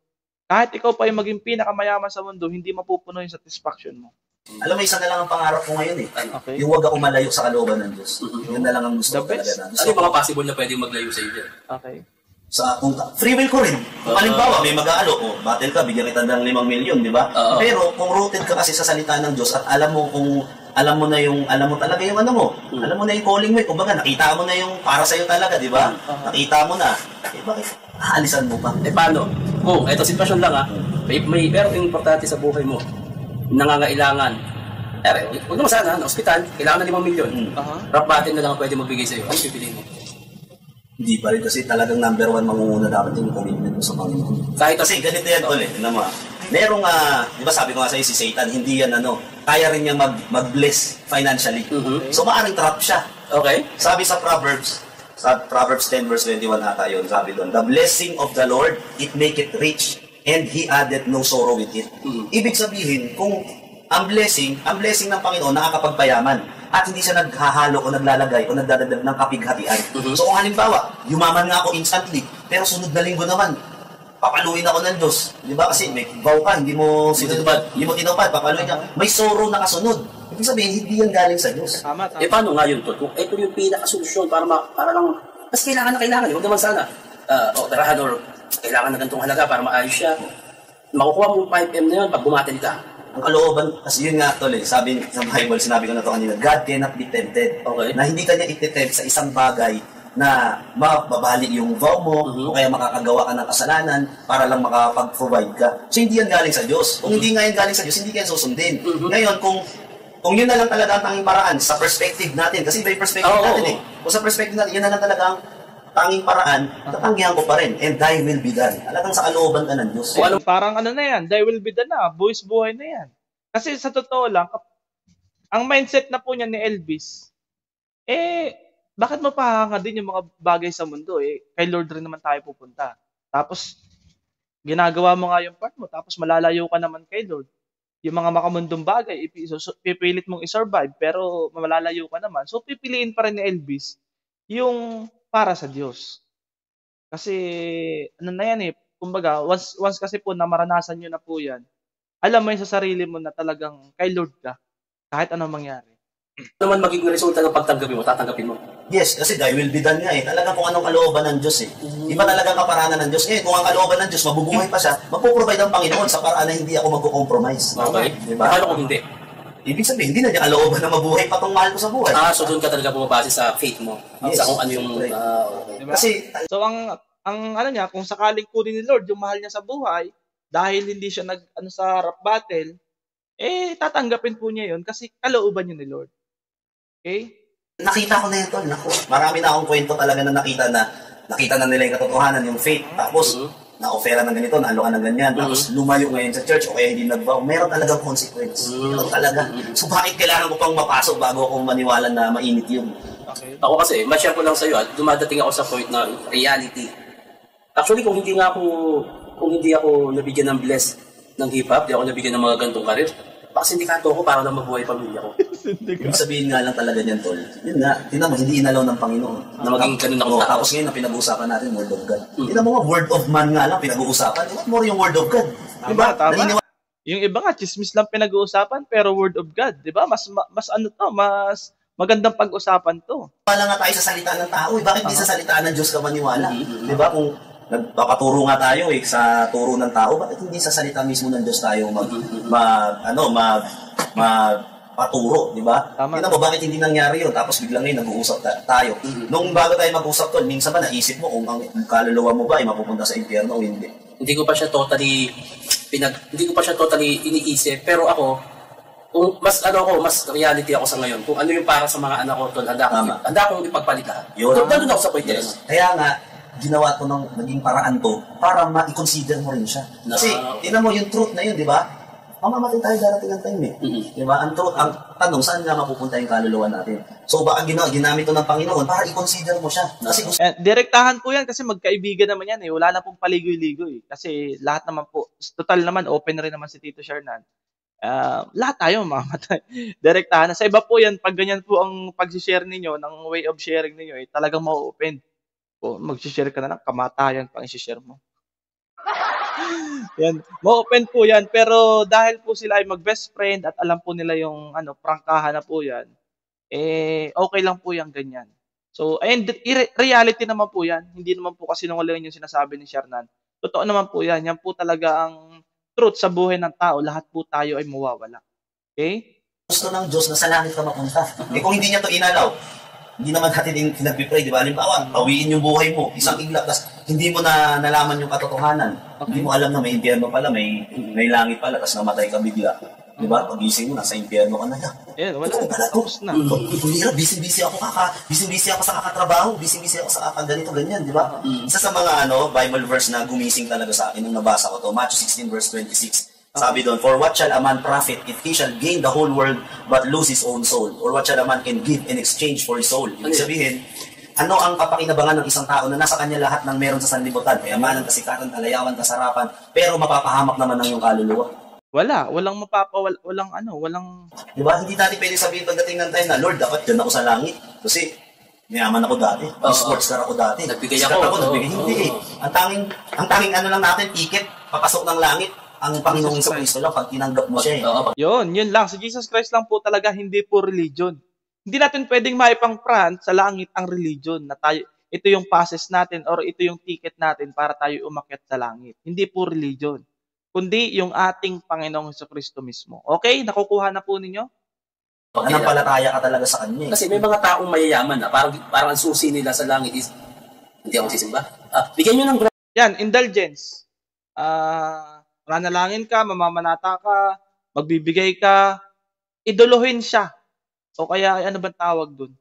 Kahit ikaw pa yung maging pinakamayaman sa mundo, hindi mapupuno yung satisfaction mo. Alam mo, isa na lang ang pangarap ko ngayon eh. Okay. Yung huwag ako malayo sa kalooban ng Diyos. Yun na lang ang gusto ko The talaga best. na. Ano Gusto yung mga possible na pwede maglayo sa iyo? Okay. kung free will ko rin. Kung halimbawa, may mag-aalo, battle ka, bigyan kita ng 5 milyon, di ba? Pero kung rooted ka kasi sa salita ng Diyos at alam mo talaga yung ano mo, alam mo na yung calling mo, kumbaga nakita mo na yung para sa'yo talaga, di ba? Nakita mo na, bakit aalisan mo pa? Paano? Kung ito sitwasyon lang pero importante sa buhay mo, nangangailangan. Huwag naman sana, na ospital, kailangan na 5 milyon. Rock bottom na lang ang pwede magbigay sa'yo. Ano pipiliin mo? Hindi pa rin kasi talagang number 1 mangunguna dapat yung commitment mo sa Panginoon. Kasi ganito yan ulit, merong, di ba sabi ko nga sa'yo si Satan, hindi yan kaya rin niya mag-bless financially. So maaaring trap siya. Okay. Sabi sa Proverbs 10 verse 21 ata yun, sabi doon, the blessing of the Lord, it maketh rich, and He added no sorrow with it. Ibig sabihin, kung ang blessing ng Panginoon nakakapagpayaman at hindi siya naghahalo o naglalagay o nagdadagdag ng kapighatian. So kung halimbawa, yumaman nga ako instantly, pero sunod na linggo naman, papaluin ako ng Diyos. Di ba? Kasi may vow ka, hindi mo tinupad, papaluin ka. May sorrow na kasunod. Ibig sabihin, hindi yan galing sa Diyos. Tama. Paano nga yun, Tol? Kung ito yung pinakasolusyon para lang, mas kailangan. Huwag naman sana, operahan or kailangan na ganitong halaga para maayos siya. Makukuha mo 5M na yun pag bumatil ka. Ang kalooban, kasi yun nga tol sabi sa Bible, sinabi ko na ito kanina, God cannot be tempted. Okay. Na hindi kanya ititempt sa isang bagay na mababali yung vow mo, o kaya makakagawa ka ng kasalanan para lang makapag-provide ka. So hindi yan galing sa Diyos. Kung hindi nga yan galing sa Diyos, hindi kaya susundin. Ngayon, kung yun na lang talaga ang tanging paraan sa perspective natin, kasi iba yung perspective natin Kung sa perspective natin, yun na lang talaga ang tanging paraan, tatanggihan ko pa rin, and thy will be done. Talagang sa kalooban ka ng Diyos. Parang na yan, thy will be done na, buwis buhay na yan. Kasi sa totoo lang, ang mindset na po niya ni Elvis, bakit mo pahanga din yung mga bagay sa mundo? Kay Lord rin naman tayo pupunta. Tapos, ginagawa mo nga yung part mo, tapos malalayo ka naman kay Lord. Yung mga makamundong bagay, pipilit mong i-survive, pero malalayo ka naman. So, pipiliin pa rin ni Elvis yung para sa Diyos. Kasi, na yan kumbaga, once kasi po na maranasan nyo na po yan, alam mo yun sa sarili mo na talagang kay Lord ka, kahit anong mangyari. Ano man magiging resulta ng pagtanggapin mo, tatanggapin mo. Yes, kasi thy will be done nga Talagang kung anong kalooban ng Diyos Iba talaga kaparanan ng Diyos. Kung ang kalooban ng Diyos, mabubuhay pa siya, magpo-provide ang Panginoon sa paraan na hindi ako mag-compromise. Okay. Diba? Paano kung hindi? Ibig sabihin, hindi na niya kalooban na mabuhay pa tong mahal ko sa buhay. So doon ka talaga bumabase sa faith mo. Yes. Sa kung ano yung... Okay. Diba? Kasi, so ang niya, kung sakaling kunin ni Lord yung mahal niya sa buhay, dahil hindi siya sa rap battle, tatanggapin po niya yun kasi kalooban niya ni Lord. Okay? nakita ko na yun, tol. Naku, marami na akong kwento talaga na nakita na nila yung katotohanan, yung faith. Tapos, na-offera ng ganito, naalokan ng ganyan. Tapos, lumayo ngayon sa church o kaya hindi nag-vow. Meron talagang consequence. Meron talaga. So, bakit kailangan ko pang mapasok bago ako maniwala na mainit yun? Okay. Ako kasi, ma-share ko lang sa'yo at dumadating ako sa point na reality. Actually, kung hindi ako nabigyan ng bless ng hip-hop, di ako nabigyan ng mga gantong karir, baka sindikato ako para lang mabuhay pamilya ko. Ibig sabihin nga lang talaga niyan, tol. Yun nga, tinan mo, hindi inalaw ng Panginoon. Na maging ganun ako. Tapos ngayon, na pinag-uusapan natin, word of God. Tinan mo nga, word of man nga lang pinag-uusapan. What more yung word of God? Diba? Tama. Yung iba nga, chismis lang pinag-uusapan, pero word of God. Diba? Mas magandang pag-usapan to. Wala nga tayo sa salita ng tao. Bakit di sa salita ng Diyos ka maniwala? Diba? Kung nagpapaturo nga tayo sa turo ng tao, bakit hindi sa salita mismo ng Diyos tayo paturo, di ba? Tingnan mo, bakit hindi nangyari yun? Tapos biglang ngayon nag-uusap tayo. Nung bago tayo mag-usap tol, minsan ba naisip mo kung ang kaluluwa mo ba ay mapupunta sa impyerno o hindi? Hindi ko pa siya totally iniisip, pero ako, kung mas mas reality ako sa ngayon, kung ano yung para sa mga anak ko, tol, handa akong ipagpalitan. Yun. Doon ako sa point yes. Kaya nga, ginawa ko ng naging paraan to para ma-consider mo rin siya. Kasi, tingnan mo yung truth na yun, di ba? Mamamatay tayo darating ang time Di ba? Ang truth, ang tanong, saan nga mapupunta yung kaluluwa natin? So, baka ginamit to ng Panginoon para i-consider mo siya. Kasi direktahan po yan kasi magkaibigan naman yan eh. Wala na pong paligoy-ligoy. Kasi lahat naman po, total naman, open rin naman si Tito Shernan. Lahat tayo mamamatay. Direktahan na. Sa iba po yan, pag ganyan po ang pag-share ninyo, ng way of sharing ninyo, talagang ma-open. O, mag-share ka na lang, kamatayan pang i-share mo. Yan, ma-open po yan. Pero dahil po sila ay mag-best friend at alam po nila yung prangkahan na po yan, okay lang po yung ganyan. So, ayun, reality naman po yan. Hindi naman po kasi nungalingan yung sinasabi ni Shernan. Totoo naman po yan. Yan po talaga ang truth sa buhay ng tao. Lahat po tayo ay mawawala. Okay? gusto ng Diyos na sa langit ka mapunta. Kung hindi niya to inalaw, hindi naman natin din pinag-pray, di ba? Halimbawa, pawiin yung buhay mo, isang iglap, tapos hindi mo na nalaman yung katotohanan. Hindi mo alam na may impyerno pala, may langit pala, tapos namatay ka bigla. Di ba? Pag-gising mo, nasa impyerno ka na yan. Wala. Tapos na. Busy-busy ako sa kakatrabaho, busy-busy ako sa kakaganito, ganyan, di ba? Isa sa mga Bible verse na gumising talaga sa akin nung nabasa ko to, Matthew 16 verse 26. Sabi doon, for what shall a man profit if he shall gain the whole world but lose his own soul? Or what shall a man can give in exchange for his soul? Ibig sabihin, ano ang kapakinabangan ng isang tao na nasa kanya lahat ng meron sa sanlibutan? Kayamanan, kasikatan, kalayawan, kasarapan, pero mapapahamak naman ng iyong kaluluwa. Walang Diba? Hindi natin pwede sabihin pagdating ng time na, Lord, dapat dyan ako sa langit. Kasi, mayaman ako dati. Sports car ako dati. Nagbigay ako. Hindi eh. Ang tanging lang natin, ticket, papasok ng langit. Ang Panginoong Jesucristo lang, pag tinanggap mo siya eh. Yun lang. Si Jesus Christ lang po talaga, hindi po religion. Hindi natin pwedeng maipang-front sa langit ang religion na tayo, ito yung passes natin or ito yung ticket natin para tayo umakyat sa langit. Hindi po religion. Kundi yung ating Panginoong Jesucristo mismo. Okay? Nakukuha na po ninyo? Panampalataya ka talaga sa Kanya eh. Kasi may mga taong mayayaman na parang ang susi nila sa langit is, hindi ako sisimba. Bigyan nyo ng Yan, indulgence. Manalangin ka, mamamanata ka, magbibigay ka, idolohin siya. O kaya, ano ba tawag dun?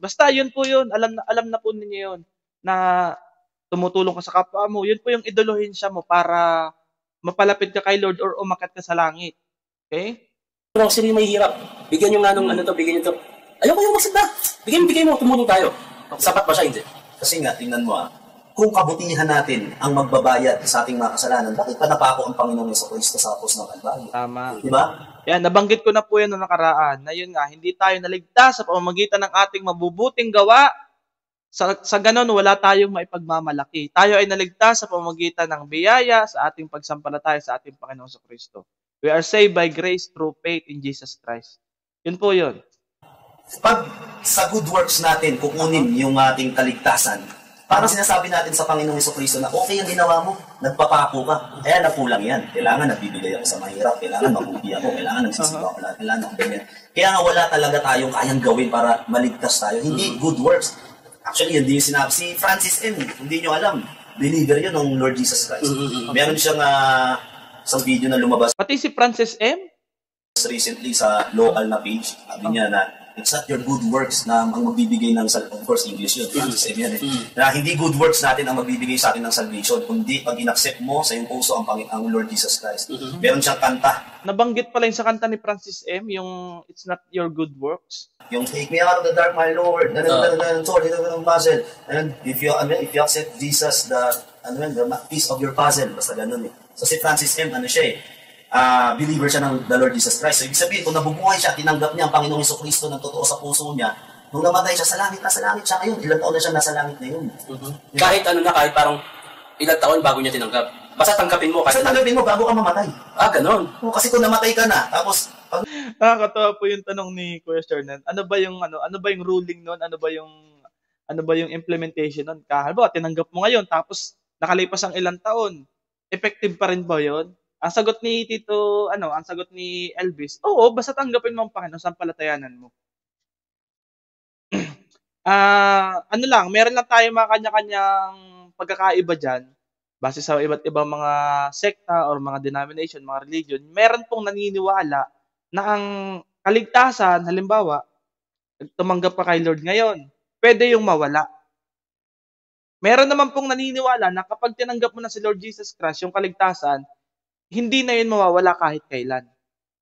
Basta, yun po yun. Alam na po ninyo yun. Na tumutulong ka sa kapwa mo. Yun po yung idolohin siya mo para mapalapit ka kay Lord or umakyat ka sa langit. Okay? Pero sino yung mahihirap? Bigyan nyo nga nung bigyan nyo to. Ayoko yung magsimba. Bigyan mo, tumulong tayo. Sapat ba siya? Hindi. Kasi nga, tingnan mo kung kabutihan natin ang magbabayad sa ating mga kasalanan, bakit pa napako ang Panginoong Jesucristo sa krus ng Kalbaryo? Tama. Diba? Yan, nabanggit ko na po yan noong nakaraan, na yun nga, hindi tayo naligtas sa pamamagitan ng ating mabubuting gawa. Sa ganon, wala tayong maipagmamalaki. Tayo ay naligtas sa pamamagitan ng biyaya sa ating pagsampalataya sa ating Panginoong Jesucristo. We are saved by grace through faith in Jesus Christ. Yun po yun. Pag sa good works natin, kukunin yung ating kaligtasan, parang sinasabi natin sa Panginoong Jesucristo na okay ang ginawa mo, nagpapako ka, kaya napulang yan. Kailangan nagbibigay ako sa mahirap, kailangan mabuti ako, kailangan nagsisigaw ako, kailangan ako ganyan. Kaya nga wala talaga tayong kayang gawin para maligtas tayo. Hindi good works. Actually, hindi yung sinabi. Si Francis M., hindi nyo alam, believer yun ng Lord Jesus Christ. Meron siyang isang video na lumabas Pati si Francis M.? recently sa local na page. Sabi niya na, it's not your good works na ang magbibigay ng of course English yun, Francis M. yan eh. Na hindi good works natin ang magbibigay sa atin ng salvation, kundi pag in-accept mo sa iyong puso ang Lord Jesus Christ. Meron siyang kanta. Nabanggit pala yung sa kanta ni Francis M., yung It's Not Your Good Works. Yung take me out of the dark, my Lord, puzzle. And if you accept Jesus, the piece of your puzzle, basta ganun eh. So si Francis M., siya eh, believer siya ng the Lord Jesus Christ. So, ibig sabihin, kung nabubuhay siya, tinanggap niya ang Panginoong Jesucristo ng totoo sa puso niya, nung namatay siya sa langit, nasa langit siya ngayon. Ilang taon na siya nasa langit ngayon. Kahit kahit parang ilang taon bago niya tinanggap. Basta tanggapin mo. Basta tanggapin mo bago ka mamatay. Ganon. Kasi kung namatay ka na, tapos... Nakakatawa po yung tanong ni Kuya Shernan. Ano ba yung ruling noon? Ano ba yung implementation noon? Halimbawa, tinanggap mo ngayon, tapos nakalipas ang ilang taon. Effective pa rin ba yun? Ang sagot ni ang sagot ni Elvis, oo, basta tanggapin mo ang Panginoon, sampalatayanan mo. Meron lang tayo mga kanya-kanyang pagkakaiba dyan. base sa iba't ibang mga sekta or mga denomination, mga religion, meron pong naniniwala na ang kaligtasan, halimbawa, tumanggap ka kay Lord ngayon, pwede yung mawala. Meron naman pong naniniwala na kapag tinanggap mo na si Lord Jesus Christ, yung kaligtasan, hindi na yun mawawala kahit kailan.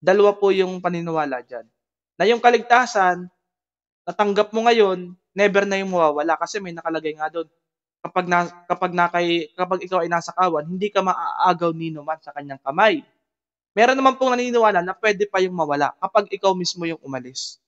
Dalawa po yung paniniwala dyan. Na yung kaligtasan, natanggap mo ngayon, never na yung mawawala kasi may nakalagay nga doon. Kapag ikaw ay nasa kawan, hindi ka maaagaw nino man sa kanyang kamay. Meron naman pong naniniwala na pwede pa yung mawala kapag ikaw mismo yung umalis.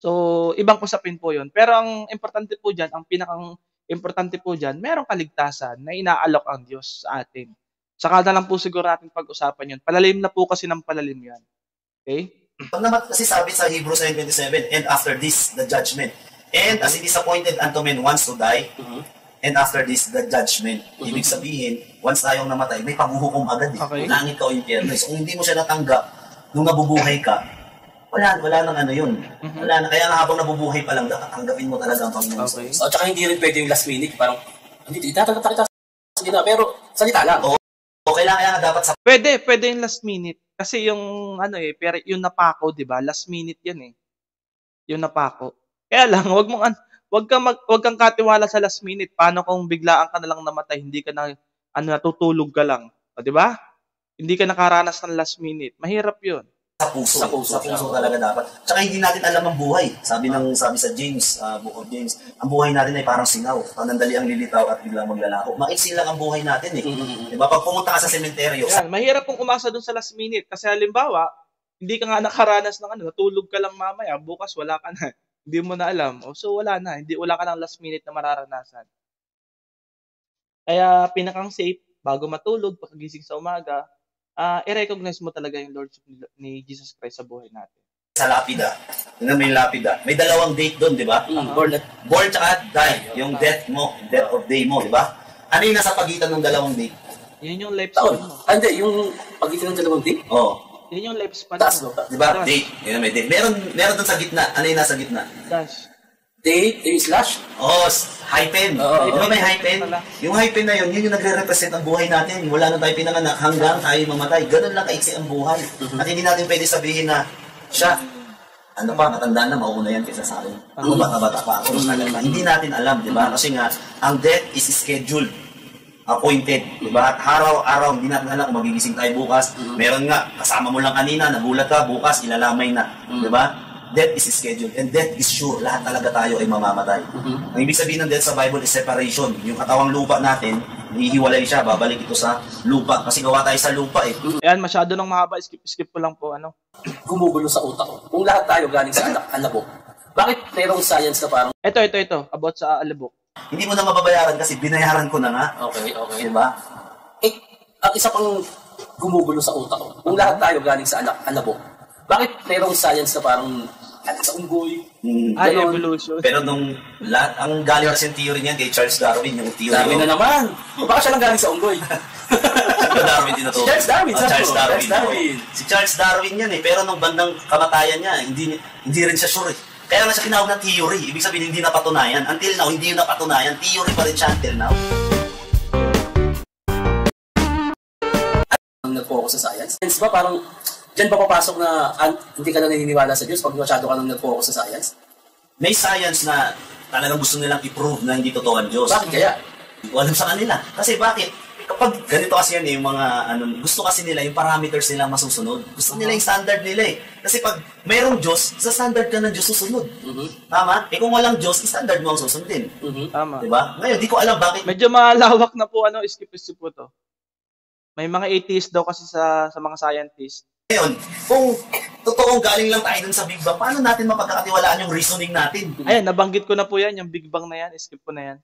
So, ibang usapin po yun. Pero ang importante po dyan, ang pinakang importante po dyan, merong kaligtasan na inaalok ang Diyos sa atin. Saka na lang po siguro natin pag-usapan yun. Palalim na po kasi ng palalim yan. Okay? Pag naman kasi sabi sa Hebrews 9:27, and after this, the judgment. And as it is appointed unto men once to die, and after this, the judgment. Ibig sabihin, once tayong namatay, may paghuhukom agad eh. Okay. Langit ka o impyerno. So, kung hindi mo siya natanggap, nung nabubuhay ka, wala nang ano yun. Wala na. Kaya nga habang nabubuhay pa lang, tanggapin mo talaga ang Panginoon. Okay. So, tsaka hindi rin pwede yung last minute, parang, hindi, itatanggap kita. Sige na, pero salita lang. Oo. O kailangan dapat sa Pwede yung last minute. Kasi yung pero yung napako, 'di ba? Last minute 'yan eh. Yung napako. Kaya lang, wag kang katiwala sa last minute. Paano kung biglaan ka na lang namatay, hindi ka na natutulog ka lang, 'di ba? Hindi ka nakaranas ng last minute. Mahirap 'yun. sa puso. Sa puso talaga dapat. Tsaka hindi natin alam ang buhay. Sabi sa James, Book of James, ang buhay natin ay parang singaw. Panandali ang lilitaw at biglang maglalaho. Maiksi lang ang buhay natin eh. Diba? Pag pumunta ka sa sementeryo, Yan, mahirap kung umasa dun sa last minute. Kasi halimbawa, hindi ka nga nakaranas ng natulog ka lang mamaya, bukas wala ka na. Hindi mo na alam. So wala na. Wala ka ng last minute na mararanasan. Kaya pinakang safe, bago matulog, pagkagising sa umaga, i-recognize mo talaga yung Lordship ni Jesus Christ sa buhay natin. sa lapida. Tingnan mo yung lapida. May dalawang date doon, di ba? Born tsaka die. Yung death mo, death of day mo, di ba? Ano yung nasa pagitan ng dalawang date? Yun yung lifespan mo. Hindi, yung pagitan ng dalawang date? Oo. Yun yung lifespan Taas, mo. no? Di ba? Date. Yun, may date. Meron doon sa gitna. Ano yung nasa gitna? Dash. Date, yung slash? Oh, high pen. Di ba may high pen? Yung high pen na yun yung nagre-represent ang buhay natin. Mula nung tayo pinanganak hanggang tayo mamatay. Ganun lang kaiksi ang buhay. At hindi natin pwede sabihin na siya, ano pa, matanda na, mauna yan kaysa sa akin. Ako bata-bata pa ako. Hindi natin alam, di ba? Kasi nga, ang death is scheduled, appointed, di ba? At araw-araw, hindi natin alam kung magigising tayo bukas. Meron nga, kasama mo lang kanina, nagulat ka, bukas, ilalamay na, di ba? Death is scheduled, and death is sure. Lahat talaga tayo ay mamamatay. Ang ibig sabihin ng death sa Bible is separation. Yung katawang lupa natin, hihiwalay siya, babalik ito sa lupa. Kasi gawa tayo sa lupa eh. Ayan, masyado nang mahaba. Skip ko lang po. Gumugulo sa utak ko. Kung lahat tayo galing sa alabok, bakit mayroong science na parang... Ito. About sa alabok. Hindi mo na mababayaran kasi binayaran ko na nga. Okay. Diba? Ang isa pang gumugulo sa utak ko. Kung lahat tayo galing sa alabok, bakit mayroong science na parang sa unggoy? Evolution. Pero ang galing kasi yung theory niyan kay Charles Darwin, yung theory. Darwin na naman. Baka siya lang galing sa unggoy. Darwin din na to. Si Charles Darwin. Si Charles Darwin yan eh. Pero nung bandang kamatayan niya, hindi rin siya sure eh. Kaya nga siya tinawag na theory. Ibig sabihin, hindi napatunayan. Until now, hindi yun napatunayan. Theory pa rin siya until now. Ang nag-focus sa science. Science ba parang, diyan pa papasok na hindi ka na naniniwala sa Diyos pag masyado ka nang nag-focus sa science? May science na talagang gusto nilang i-prove na hindi totoo ang Diyos. Bakit kaya? Hindi ko alam sa kanila. Kasi bakit? Kapag ganito kasi yan yung mga, gusto kasi nila, yung parameters nila masusunod. Gusto nila yung standard nila eh. Kasi pag mayroong Diyos, sa standard ka ng Diyos susunod. Tama? Kung walang Diyos, standard mo ang susundin. Tama. Diba? Ngayon, di ko alam bakit. Medyo malawak na po, skip po to. May mga atheists daw kasi sa mga scientists. Ngayon, kung totoong galing lang tayo dun sa Big Bang, paano natin mapagkakatiwalaan yung reasoning natin? Ayan, nabanggit ko na po yan, yung Big Bang na yan, skip ko na yan.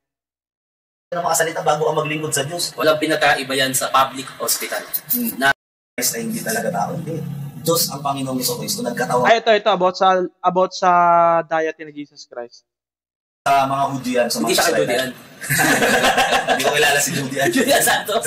Ano makasalita bago ka maglingkod sa Diyos? Walang pinakaiba yan sa public hospital. Na Christ ay hindi talaga tao. Hindi. Diyos ang Panginoong Jesucristo nagkatawa Ay, ito, about sa deity ni Jesus Christ. sa mga Hudian, sa hindi mga siya kay Julian. Hindi ko kilala si Judian. Julian Santos.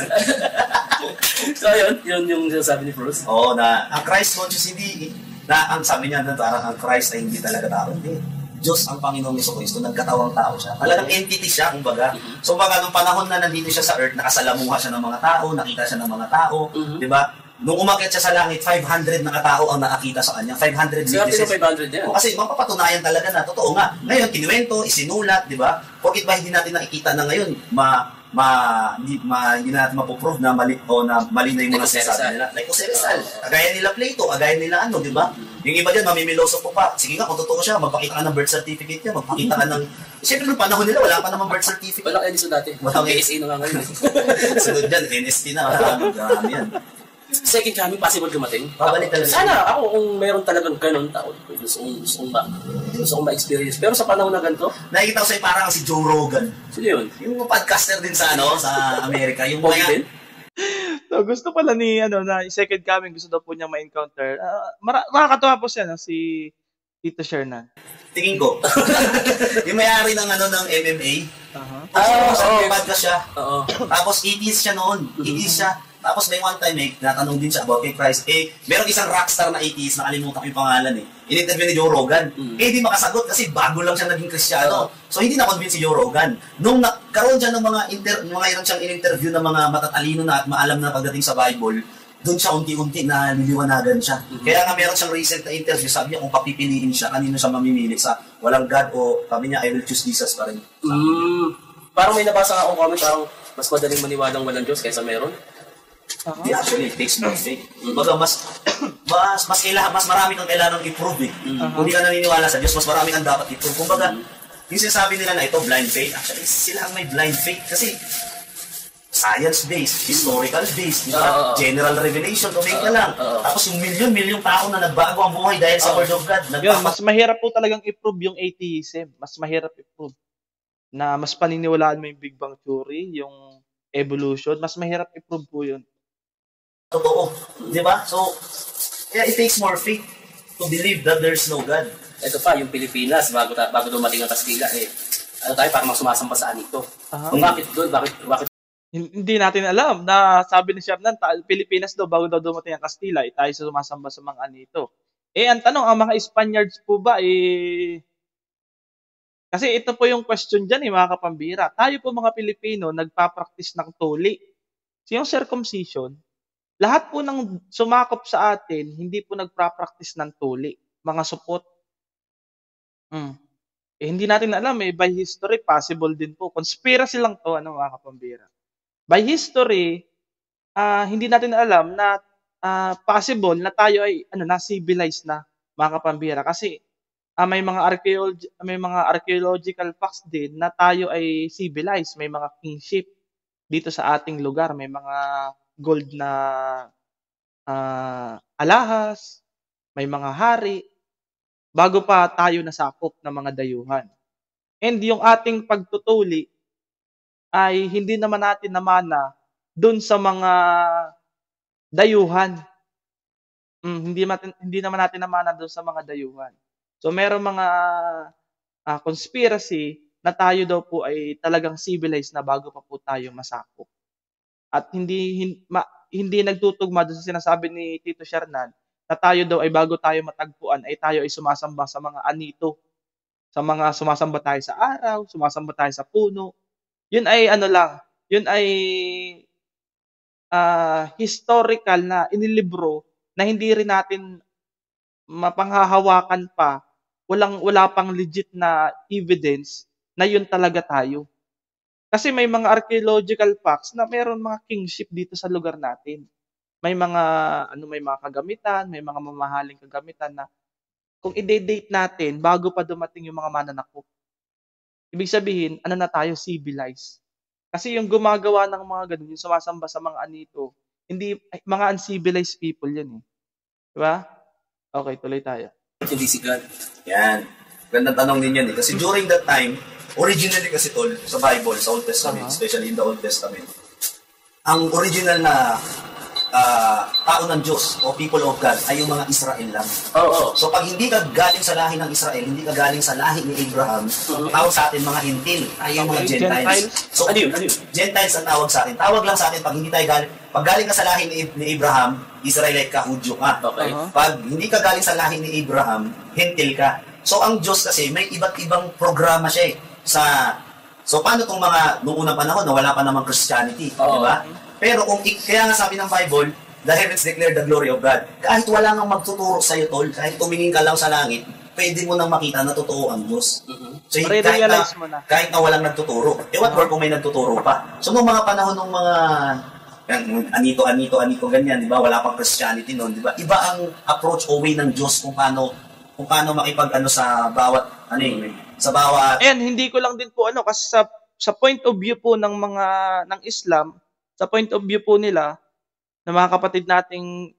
So yun yung sinasabi ni Bruce. Oo, na ang Christ conscious hindi, na ang sabi niya na parang ang Christ ay hindi talaga tao. Hindi. Diyos ang Panginoong Jesucristo, nagkatawang tao siya. Talagang entity siya, kumbaga. So, baga, nung panahon na nandito siya sa earth, nakasalamuha siya ng mga tao, nakita siya ng mga tao, di ba? Nung umakyat siya sa langit, 500 na katao ang nakakita sa kanya. 500 witnesses. 500 yan. Kasi mapapatunayan talaga na, totoo nga. Ngayon, kinuwento, isinulat, di ba? Bakit ba hindi natin nakikita na ngayon, hindi natin mapoprove na mali o na mali na yung mga sinasabi nila. Like Jose Rizal, kagaya nila Plato, kagaya nila ano, di ba? Yung iba dyan, mamimiloso po pa. Sige nga, kung totoo siya, magpakita ka ng birth certificate niya, magpakita ka ng... Siyempre, nung panahon nila, wala pa namang birth certificate. Walang NSO dati. Walang PSA na nga ngayon. Sunod dyan, NST na. Marami yan. Second coming, possible dumating. Babalik talaga. Sana ako kung meron talagang ganun tao, gusto kong ma-experience. Pero sa panahon na ganito, nakikita ko sa'yo parang si Joe Rogan. sino yun? Yung podcaster din sa sa Amerika. Yung Pogi din? So, gusto pala ni, na second coming, gusto daw po niya ma-encounter. Makakatawa po siya, si Tito Shernan. Tingin ko. Yung may-ari ng ng MMA. Sa podcast siya. Tapos 80s siya noon. 80s siya. Tapos may one time, natanong din siya about kay Christ. Meron isang rockstar na 80s, nakalimutan ko yung pangalan In-interview ni Joe Rogan. Di makasagot kasi bago lang siya naging Kristiyano. So hindi na-convince si Joe Rogan. Nung nagkaroon siya ng mga iron siyang in-interview ng mga matatalino na at maalam na pagdating sa Bible, doon siya unti-unti na niliwanagan siya. Kaya nga meron siyang recent na interview, sabi niya kung papipiliin siya, kanino siya mamimili sa walang God o sabi niya, I will choose Jesus pa rin. Parang may nabasa akong comment, parang mas madaling maniwalang walang Diyos kaysa meron. Actually, it takes more faith. Baga, mas marami kang kailangan i-prove Kung di ka naniniwala sa Diyos, mas marami kang dapat i-prove. Kumbaga, yung sinasabi nila na ito, blind faith, actually, sila ang may blind faith kasi science-based, historical-based, general revelation, tumingin ka lang. Tapos yung milyon tao na nagbago ang buhay dahil sa Word of God. Yun, mas mahirap po talagang i-prove yung atheism. Mas mahirap i-prove na mas paniniwalaan mo yung Big Bang Theory, yung evolution, mas mahirap i-prove po yun. Totoo. Di ba? So, it takes more faith to believe that there's no God. Ito pa, yung Pilipinas, bago dumating ang Kastila, tayo parang sumasamba sa anito. Bakit doon? Bakit? Hindi natin alam na sabi ni Shernan, Pilipinas daw, bago daw dumating ang Kastila, tayo sumasamba sa mga anito. Ang tanong, ang mga Spaniards po ba, kasi ito po yung question dyan, mga kapambira. Tayo po mga Pilipino, nagpa-practice ng tuli. So yung circumcision, lahat po ng sumakop sa atin, hindi po nagpa-practice ng tuli. Mga supot. Hindi natin alam, by history, possible din po. Conspiracy lang to, mga kapambira. By history, hindi natin alam na possible na tayo ay na-civilized na, mga kapambira. Kasi may mga archaeological facts din na tayo ay civilized, may mga kingship dito sa ating lugar, may mga gold na alahas, may mga hari, bago pa tayo nasakop ng mga dayuhan. And yung ating pagtutuli ay hindi naman natin namana dun sa mga dayuhan. Hindi naman natin namana dun sa mga dayuhan. So, meron mga conspiracy na tayo daw po ay talagang civilized na bago pa po tayo masakop. At hindi nagtutugma doon sa sinasabi ni Tito Shernan na tayo daw ay bago tayo matagpuan ay tayo ay sumasamba sa mga anito. Sa mga sumasamba tayo sa araw, sumasamba tayo sa puno. Yun ay yun ay historical na inilibro na hindi rin natin mapanghahawakan pa, wala pang legit na evidence na yun talaga tayo. Kasi may mga archaeological facts na mayroon mga kingship dito sa lugar natin. May mga kagamitan, may mga mamahaling kagamitan na kung i-date natin bago pa dumating yung mga mananakop. Ibig sabihin, na tayo, civilized. Kasi yung gumagawa ng mga ganun, yung sumasamba sa mga anito, mga uncivilized people yan . Diba? Okay, tuloy tayo. Hindi si God. Yan. Gandang tanong din yan . Kasi during that time, originally kasi tol, sa Bible, sa Old Testament, especially in the Old Testament, ang original na tao ng Diyos o people of God ay yung mga Israel lang. So pag hindi ka galing sa lahi ng Israel, hindi ka galing sa lahi ni Abraham, tawag sa atin mga Hintil, ay yung mga Gentiles. So, ano yun? Gentiles ang tawag sa atin. Tawag lang sa atin pag hindi tayo galing, pag galing ka sa lahi ni Abraham, Israelite ka, Hudyo ka. Pag hindi ka galing sa lahi ni Abraham, Hintil ka. So, ang Diyos kasi, may iba't ibang programa siya eh. So, paano itong mga, noong unang panahon, na wala pa namang Christianity, di ba? Pero kaya nga sabi ng Bible, the heavens declare the glory of God. Kahit wala nang magtuturo sa'yo, tol, kahit tumingin ka lang sa langit, pwede mo nang makita na totoo ang Diyos. So, kahit na walang nagtuturo. What more kung may nagtuturo pa? So, nung mga panahon ng mga anito, ganyan, di ba? Wala pang Christianity noon, di ba? Iba ang approach o way ng Diyos kung paano makipag-ano sa bawat, sa bawat... And hindi ko lang din po kasi sa point of view po ng Islam, sa point of view po nila, ng mga kapatid nating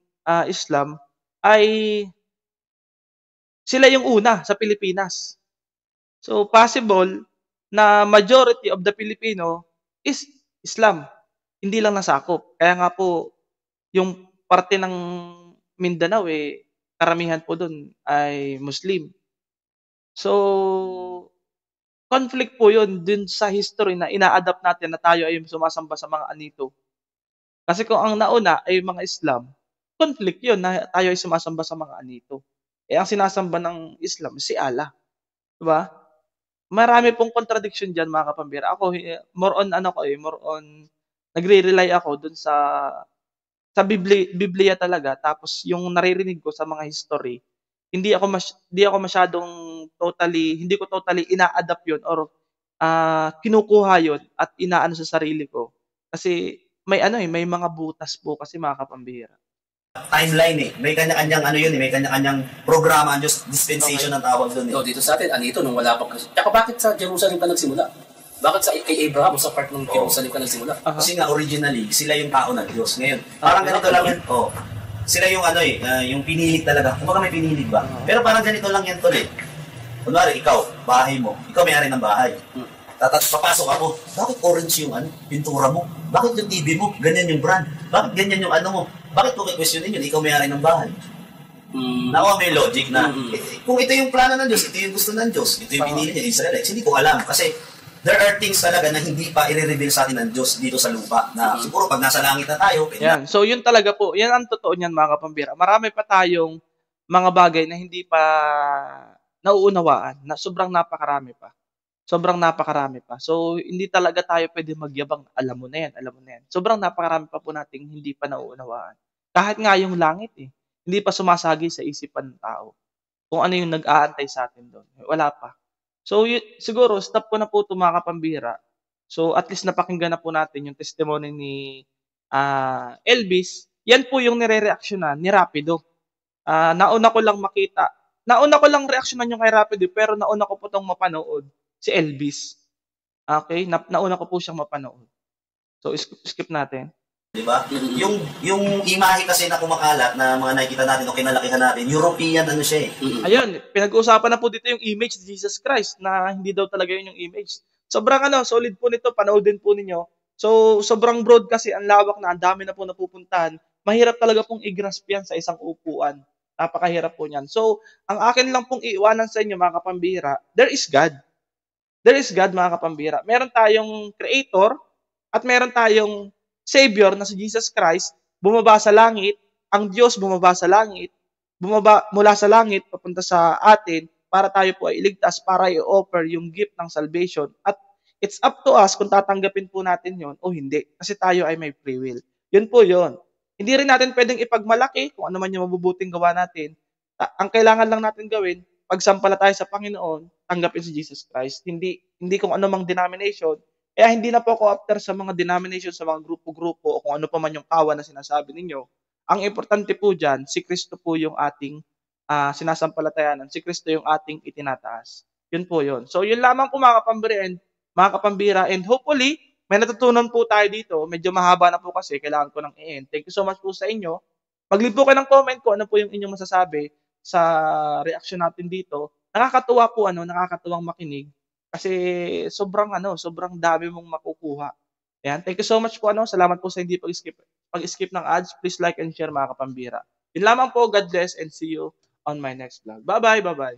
Islam, ay sila yung una sa Pilipinas. So, possible na majority of the Filipino is Islam. Hindi lang nasakop. Kaya nga po, yung parte ng Mindanao, karamihan po dun ay Muslim. So, conflict po yun dun sa history na ina-adapt natin na tayo ay sumasamba sa mga anito. Kasi kung ang nauna ay mga Islam, conflict yun na tayo ay sumasamba sa mga anito. Ang sinasamba ng Islam, si Allah. Diba? Marami pong contradiction dyan, mga kapambira. Ako, more on, nagre-rely ako dun sa Biblia talaga. Tapos, yung naririnig ko sa mga history, hindi ko masyadong hindi ko totally ina-adapt yun or kinukuha yun at inaano sa sarili ko. Kasi, may mga butas po kasi, mga kapambira. Timeline May kanya-kanyang may kanya-kanyang programa ang Diyos, dispensation ang tawag doon So, dito sa atin, nung wala pa kasi. Tsaka bakit sa Jerusalem ka nagsimula? Bakit kay Abraham o sa part ng Jerusalem ka nagsimula? Kasi nga originally, sila yung tao ng Diyos. Ngayon, parang ganito lang yan. Sila yung yung pinilig talaga. Kumbaga may pinilig ba? Pero parang ganito lang yan tol Kunwari, ikaw, bahay mo. Ikaw may-ari ng bahay. Papasok ako, bakit orange yung pintura mo? Bakit yung TV mo? Ganyan yung brand. Bakit ganyan yung mo? Bakit ko questionin yun? Ikaw may-ari ng bahay. Nakuha may logic na, kung ito yung plano ng Diyos, ito yung gusto ng Diyos, ito yung pinili niya, Israelites, hindi ko alam. Kasi there are things talaga na hindi pa i-reveal sa atin ng Diyos dito sa lupa. Na siguro pag nasa langit na tayo, yan. So yun talaga po, yan ang totoo niyan, mga kapambira. Marami pa tayong mga bagay na hindi pa nauunawaan, na sobrang napakarami pa. So, hindi talaga tayo pwede magyabang, alam mo na yan. Sobrang napakarami pa po nating hindi pa nauunawaan. Kahit nga yung langit hindi pa sumasagi sa isipan ng tao. Kung ano yung nag-aantay sa atin doon. Wala pa. So, siguro, stop ko na po ito, mga kapambira. So, at least napakinggan na po natin yung testimony ni Elvis. Yan po yung nire-reactionan ni Rapido. Nauna ko lang reaksyonan yung kay Rapido, pero nauna ko po itong mapanood. Si Elvis. Okay? Nauna ko po siyang mapanood. So, skip natin. Diba? Yung imahe kasi na kumakalat na mga nakikita natin o kinalakihan natin, European siya Ayun, pinag-uusapan na po dito yung image ni Jesus Christ na hindi daw talaga yun yung image. Sobrang solid po nito, panoodin po ninyo. So, sobrang broad kasi, ang lawak na, ang dami na po napupuntahan. Mahirap talaga pong i-grasp yan sa isang upuan. Napakahirap po niyan. So, ang akin lang pong iiwanan sa inyo, mga kapambira, there is God. There is God, mga kapambira. Meron tayong Creator at meron tayong Savior na si Jesus Christ. Bumaba sa langit. Ang Diyos bumaba sa langit. Bumaba mula sa langit papunta sa atin para tayo po ay iligtas, para i-offer yung gift ng salvation. At it's up to us kung tatanggapin po natin yon o hindi. Kasi tayo ay may free will. Yun po yun. Hindi rin natin pwedeng ipagmalaki kung ano man yung mabubuting gawa natin. Ang kailangan lang natin gawin, pagsampalataya sa Panginoon, tanggapin si Jesus Christ. Hindi kung ano mang denomination. Kaya hindi na po ako after sa mga denomination, sa mga grupo-grupo o kung ano pa man yung kawan na sinasabi ninyo. Ang importante po dyan, si Kristo po yung ating sinasampalatayanan. Si Kristo yung ating itinataas. Yun po yun. So yun lamang po, mga kapambira, and hopefully, may natutunan po tayo dito. Medyo mahaba na po kasi, kailangan ko ng i-end. Thank you so much po sa inyo. Mag-leave po kayo ng comment ko ano po yung inyong masasabi sa reaction natin dito. Nakakatuwa po, nakakatuwang makinig kasi sobrang dami mong makukuha. Ayan, thank you so much po, salamat po sa hindi pag-skip ng ads. Please like and share, mga kapambira. Yun lamang po, God bless and see you on my next vlog. Bye-bye.